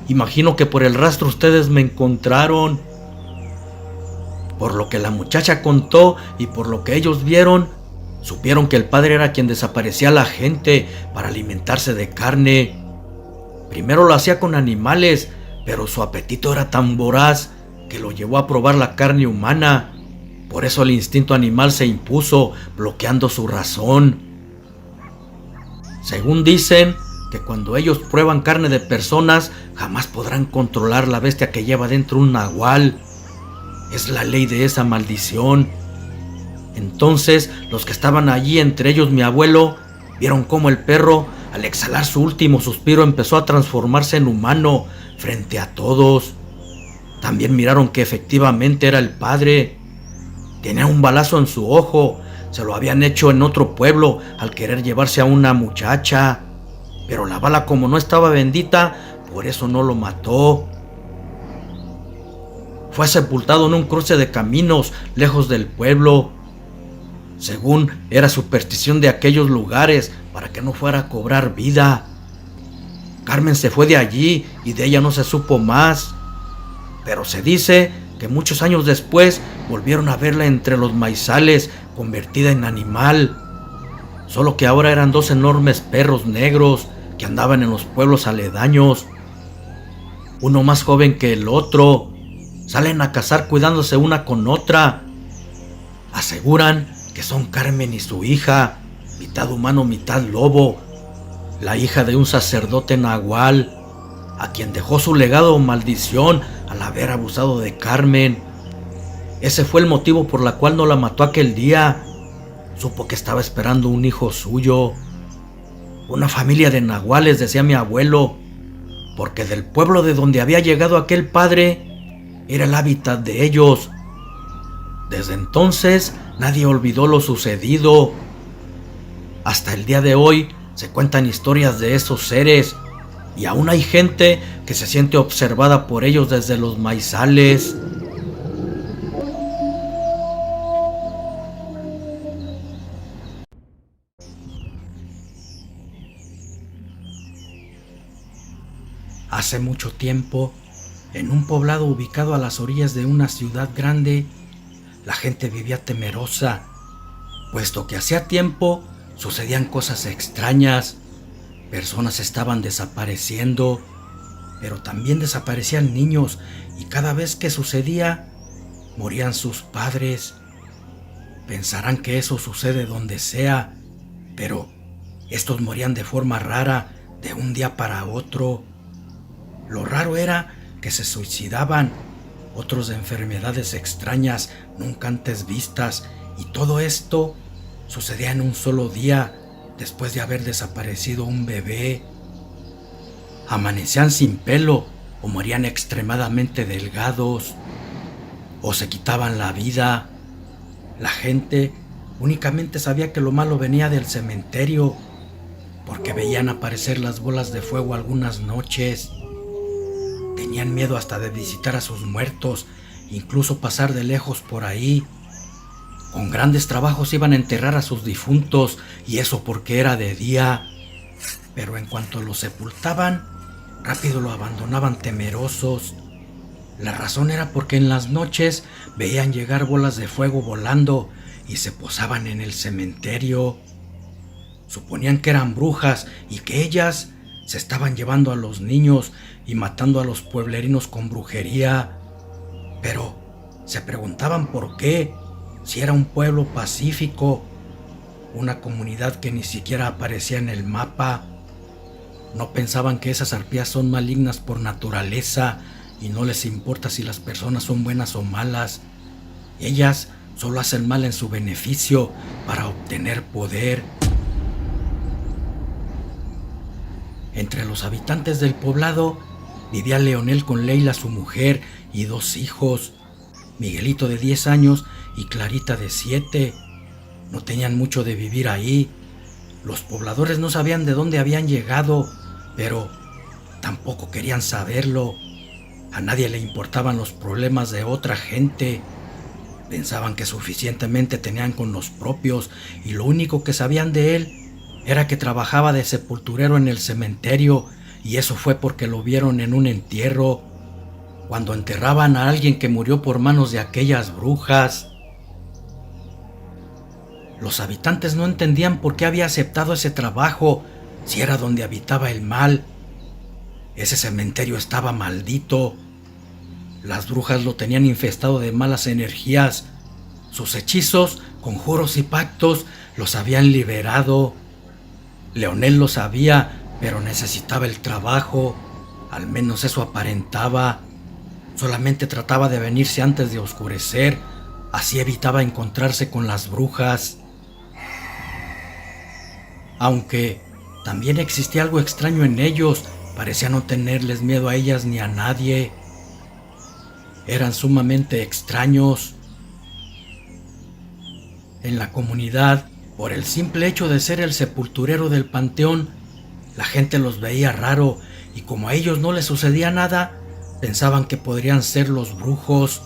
Imagino que por el rastro ustedes me encontraron. Por lo que la muchacha contó y por lo que ellos vieron, supieron que el padre era quien desaparecía a la gente para alimentarse de carne. Primero lo hacía con animales, pero su apetito era tan voraz que lo llevó a probar la carne humana. Por eso el instinto animal se impuso, bloqueando su razón. Según dicen, que cuando ellos prueban carne de personas, jamás podrán controlar la bestia que lleva dentro un nahual. Es la ley de esa maldición. Entonces, los que estaban allí, entre ellos mi abuelo, vieron cómo el perro, al exhalar su último suspiro, empezó a transformarse en humano frente a todos. También miraron que efectivamente era el padre. Tenía un balazo en su ojo. Se lo habían hecho en otro pueblo al querer llevarse a una muchacha. Pero la bala, como no estaba bendita, por eso no lo mató. Fue sepultado en un cruce de caminos lejos del pueblo. Según era superstición de aquellos lugares, para que no fuera a cobrar vida. Carmen se fue de allí y de ella no se supo más. Pero se dice que muchos años después volvieron a verla entre los maizales, convertida en animal. Solo que ahora eran dos enormes perros negros que andaban en los pueblos aledaños. Uno más joven que el otro. Salen a cazar cuidándose una con otra. Aseguran que son Carmen y su hija, mitad humano, mitad lobo, la hija de un sacerdote nahual, a quien dejó su legado o maldición al haber abusado de Carmen. Ese fue el motivo por la cual no la mató aquel día. Supo que estaba esperando un hijo suyo. Una familia de nahuales, decía mi abuelo, porque del pueblo de donde había llegado aquel padre era el hábitat de ellos. Desde entonces nadie olvidó lo sucedido. Hasta el día de hoy se cuentan historias de esos seres y aún hay gente que se siente observada por ellos desde los maizales. Hace mucho tiempo, en un poblado ubicado a las orillas de una ciudad grande, la gente vivía temerosa, puesto que hacía tiempo sucedían cosas extrañas. Personas estaban desapareciendo, pero también desaparecían niños, y cada vez que sucedía, morían sus padres. Pensarán que eso sucede donde sea, pero estos morían de forma rara, de un día para otro. Lo raro era que se suicidaban, otros de enfermedades extrañas nunca antes vistas, y todo esto sucedía en un solo día, después de haber desaparecido un bebé. Amanecían sin pelo, o morían extremadamente delgados, o se quitaban la vida. La gente únicamente sabía que lo malo venía del cementerio, porque veían aparecer las bolas de fuego algunas noches. Tenían miedo hasta de visitar a sus muertos, incluso pasar de lejos por ahí. Con grandes trabajos iban a enterrar a sus difuntos, y eso porque era de día. Pero en cuanto lo sepultaban, rápido lo abandonaban temerosos. La razón era porque en las noches veían llegar bolas de fuego volando y se posaban en el cementerio. Suponían que eran brujas y que ellas se estaban llevando a los niños y matando a los pueblerinos con brujería. Pero se preguntaban por qué, si era un pueblo pacífico. una comunidad que ni siquiera aparecía en el mapa. No pensaban que esas arpías son malignas por naturaleza y no les importa si las personas son buenas o malas. Ellas solo hacen mal en su beneficio para obtener poder. Entre los habitantes del poblado vivía Leonel con Leila, su mujer, y 2 hijos, Miguelito de 10 años y Clarita de 7. No tenían mucho de vivir ahí. Los pobladores no sabían de dónde habían llegado, pero tampoco querían saberlo. A nadie le importaban los problemas de otra gente. Pensaban que suficientemente tenían con los propios y lo único que sabían de él era que trabajaba de sepulturero en el cementerio, y eso fue porque lo vieron en un entierro, cuando enterraban a alguien que murió por manos de aquellas brujas. Los habitantes no entendían por qué había aceptado ese trabajo si era donde habitaba el mal. Ese cementerio estaba maldito. Las brujas lo tenían infestado de malas energías. Sus hechizos, conjuros y pactos los habían liberado. Leonel lo sabía, pero necesitaba el trabajo. Al menos eso aparentaba. Solamente trataba de venirse antes de oscurecer. Así evitaba encontrarse con las brujas. Aunque también existía algo extraño en ellos, parecía no tenerles miedo a ellas ni a nadie. Eran sumamente extraños. En la comunidad, por el simple hecho de ser el sepulturero del panteón, la gente los veía raro y como a ellos no les sucedía nada, pensaban que podrían ser los brujos.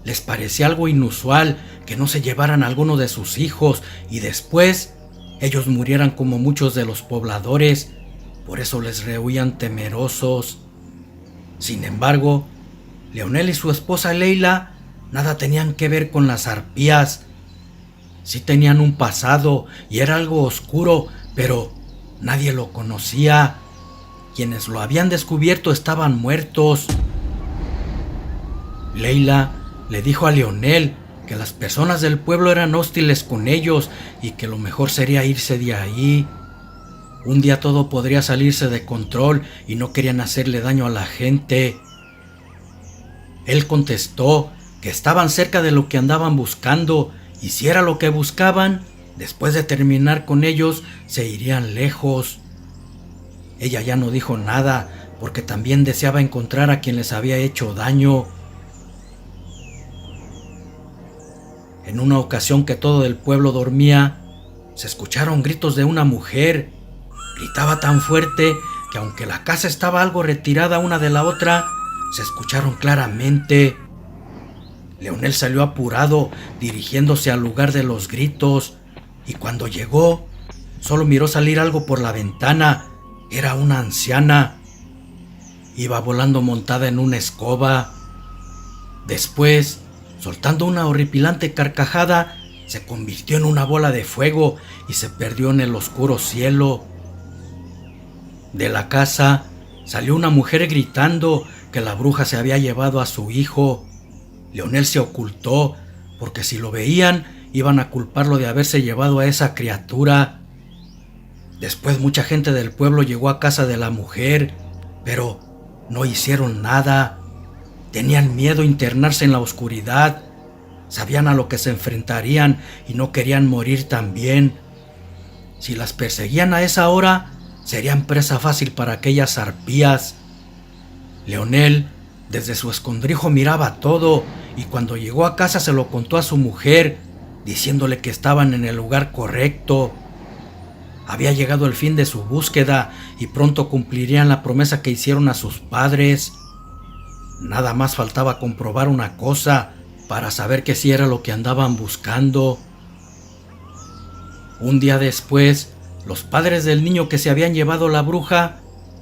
Les parecía algo inusual que no se llevaran a alguno de sus hijos y después ellos murieran como muchos de los pobladores. Por eso les rehuían temerosos. Sin embargo, Leonel y su esposa Leila nada tenían que ver con las arpías. Sí tenían un pasado y era algo oscuro, pero nadie lo conocía. Quienes lo habían descubierto estaban muertos. Leila le dijo a Leonel que las personas del pueblo eran hostiles con ellos y que lo mejor sería irse de ahí. Un día todo podría salirse de control y no querían hacerle daño a la gente. Él contestó que estaban cerca de lo que andaban buscando y si era lo que buscaban, después de terminar con ellos, se irían lejos. Ella ya no dijo nada porque también deseaba encontrar a quien les había hecho daño. En una ocasión que todo el pueblo dormía, se escucharon gritos de una mujer. Gritaba tan fuerte que aunque la casa estaba algo retirada una de la otra, se escucharon claramente. Leonel salió apurado, dirigiéndose al lugar de los gritos, y cuando llegó, solo miró salir algo por la ventana. Era una anciana. Iba volando montada en una escoba. Después, soltando una horripilante carcajada, se convirtió en una bola de fuego y se perdió en el oscuro cielo. De la casa salió una mujer gritando que la bruja se había llevado a su hijo. Leonel se ocultó porque si lo veían iban a culparlo de haberse llevado a esa criatura. Después mucha gente del pueblo llegó a casa de la mujer, pero no hicieron nada. Tenían miedo a internarse en la oscuridad. Sabían a lo que se enfrentarían y no querían morir también. Si las perseguían a esa hora, serían presa fácil para aquellas arpías. Leonel, desde su escondrijo, miraba todo y cuando llegó a casa se lo contó a su mujer, diciéndole que estaban en el lugar correcto. Había llegado el fin de su búsqueda y pronto cumplirían la promesa que hicieron a sus padres. Nada más faltaba comprobar una cosa para saber que sí era lo que andaban buscando. Un día después, los padres del niño que se habían llevado la bruja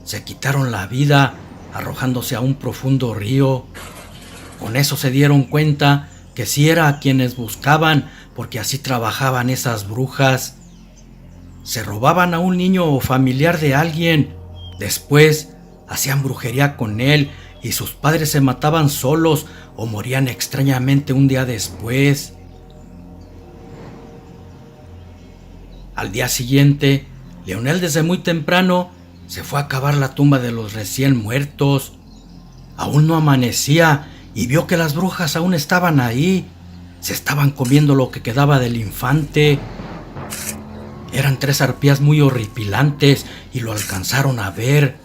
se quitaron la vida arrojándose a un profundo río. Con eso se dieron cuenta que sí era a quienes buscaban, porque así trabajaban esas brujas. Se robaban a un niño o familiar de alguien, después hacían brujería con él y sus padres se mataban solos o morían extrañamente un día después. Al día siguiente, Leonel desde muy temprano se fue a cavar la tumba de los recién muertos. Aún no amanecía y vio que las brujas aún estaban ahí. Se estaban comiendo lo que quedaba del infante. Eran 3 arpías muy horripilantes y lo alcanzaron a ver.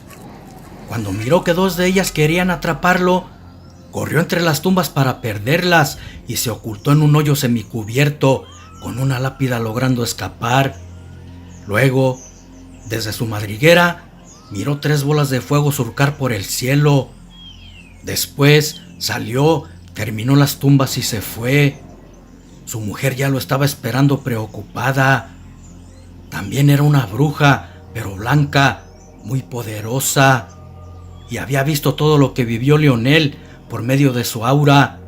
Cuando miró que 2 de ellas querían atraparlo, corrió entre las tumbas para perderlas y se ocultó en un hoyo semicubierto, con una lápida logrando escapar. Luego, desde su madriguera, miró 3 bolas de fuego surcar por el cielo. Después salió, terminó las tumbas y se fue. Su mujer ya lo estaba esperando preocupada. También era una bruja, pero blanca, muy poderosa, y había visto todo lo que vivió Leonel por medio de su aura.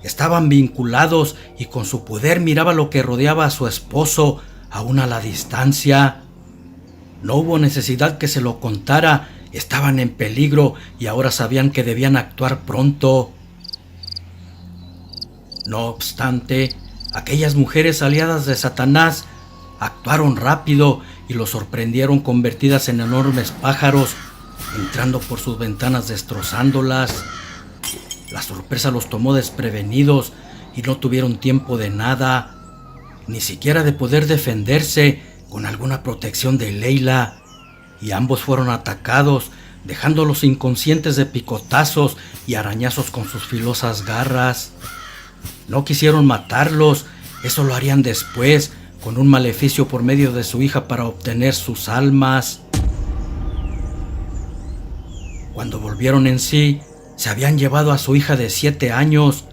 Estaban vinculados y con su poder miraba lo que rodeaba a su esposo, aún a la distancia. No hubo necesidad que se lo contara, estaban en peligro y ahora sabían que debían actuar pronto. No obstante, aquellas mujeres aliadas de Satanás actuaron rápido y los sorprendieron convertidas en enormes pájaros, entrando por sus ventanas destrozándolas. La sorpresa los tomó desprevenidos y no tuvieron tiempo de nada, ni siquiera de poder defenderse con alguna protección de Leila, y ambos fueron atacados, dejándolos inconscientes de picotazos y arañazos con sus filosas garras. No quisieron matarlos, eso lo harían después, con un maleficio por medio de su hija para obtener sus almas. Cuando volvieron en sí, se habían llevado a su hija de 7 años.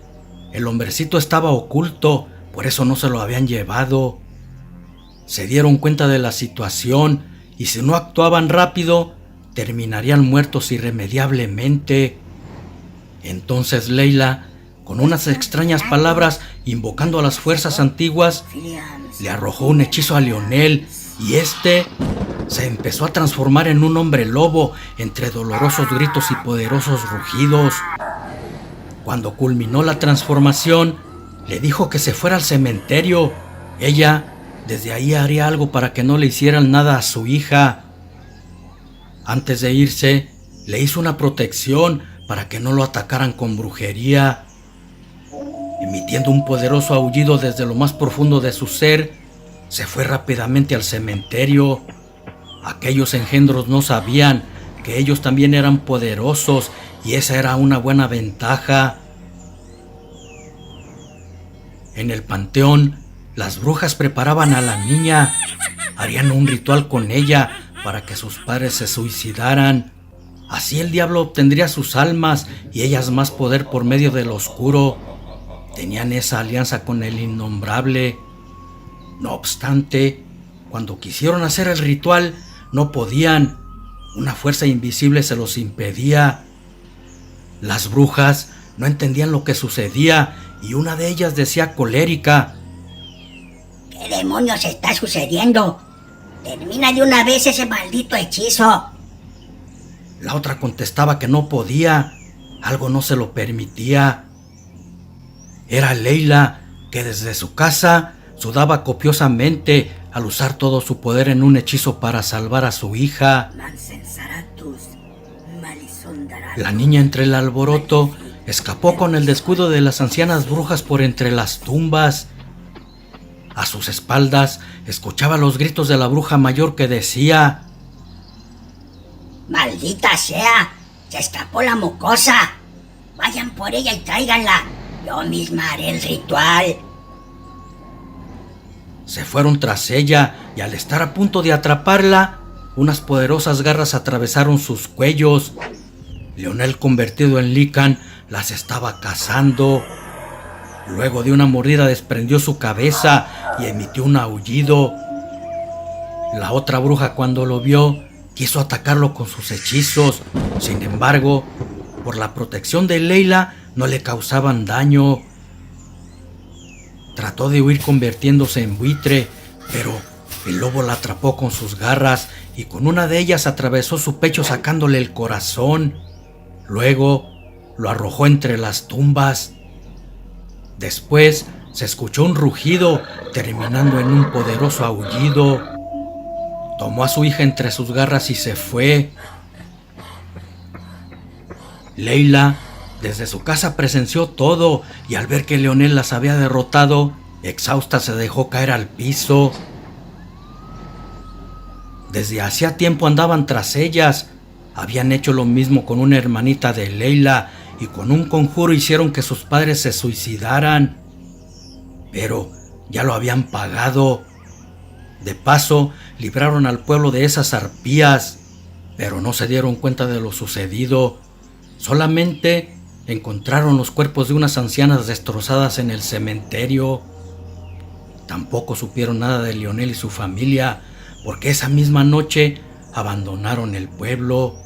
El hombrecito estaba oculto, por eso no se lo habían llevado. Se dieron cuenta de la situación y si no actuaban rápido, terminarían muertos irremediablemente. Entonces Leila, con unas extrañas palabras, invocando a las fuerzas antiguas, le arrojó un hechizo a Leonel y este se empezó a transformar en un hombre lobo entre dolorosos gritos y poderosos rugidos. Cuando culminó la transformación, le dijo que se fuera al cementerio. Ella desde ahí haría algo para que no le hicieran nada a su hija. Antes de irse, le hizo una protección para que no lo atacaran con brujería. Emitiendo un poderoso aullido desde lo más profundo de su ser, se fue rápidamente al cementerio. Aquellos engendros no sabían que ellos también eran poderosos y esa era una buena ventaja. En el panteón, las brujas preparaban a la niña, harían un ritual con ella para que sus padres se suicidaran. Así el diablo obtendría sus almas y ellas más poder por medio del oscuro. Tenían esa alianza con el innombrable. No obstante, cuando quisieron hacer el ritual, no podían. Una fuerza invisible se los impedía. Las brujas no entendían lo que sucedía y una de ellas decía colérica: ¿Qué demonios está sucediendo? Termina de una vez ese maldito hechizo. La otra contestaba que no podía, algo no se lo permitía. Era Leila, que desde su casa sudaba copiosamente al usar todo su poder en un hechizo para salvar a su hija. La niña entre el alboroto escapó con el descuido de las ancianas brujas por entre las tumbas. A sus espaldas escuchaba los gritos de la bruja mayor que decía: ¡Maldita sea! ¡Se escapó la mocosa! Vayan por ella y tráiganla. Yo misma haré el ritual. Se fueron tras ella y al estar a punto de atraparla, unas poderosas garras atravesaron sus cuellos. Leonel, convertido en Lican, las estaba cazando. Luego de una mordida desprendió su cabeza y emitió un aullido. La otra bruja, cuando lo vio, quiso atacarlo con sus hechizos. Sin embargo, por la protección de Leila, no le causaban daño. Trató de huir convirtiéndose en buitre, pero el lobo la atrapó con sus garras y con una de ellas atravesó su pecho sacándole el corazón. Luego lo arrojó entre las tumbas. Después se escuchó un rugido terminando en un poderoso aullido. Tomó a su hija entre sus garras y se fue. Leila desde su casa presenció todo y al ver que Leonel las había derrotado, exhausta se dejó caer al piso. Desde hacía tiempo andaban tras ellas. Habían hecho lo mismo con una hermanita de Leila y con un conjuro hicieron que sus padres se suicidaran. Pero ya lo habían pagado. De paso, libraron al pueblo de esas arpías, pero no se dieron cuenta de lo sucedido. Solamente encontraron los cuerpos de unas ancianas destrozadas en el cementerio. Tampoco supieron nada de Leonel y su familia, porque esa misma noche abandonaron el pueblo.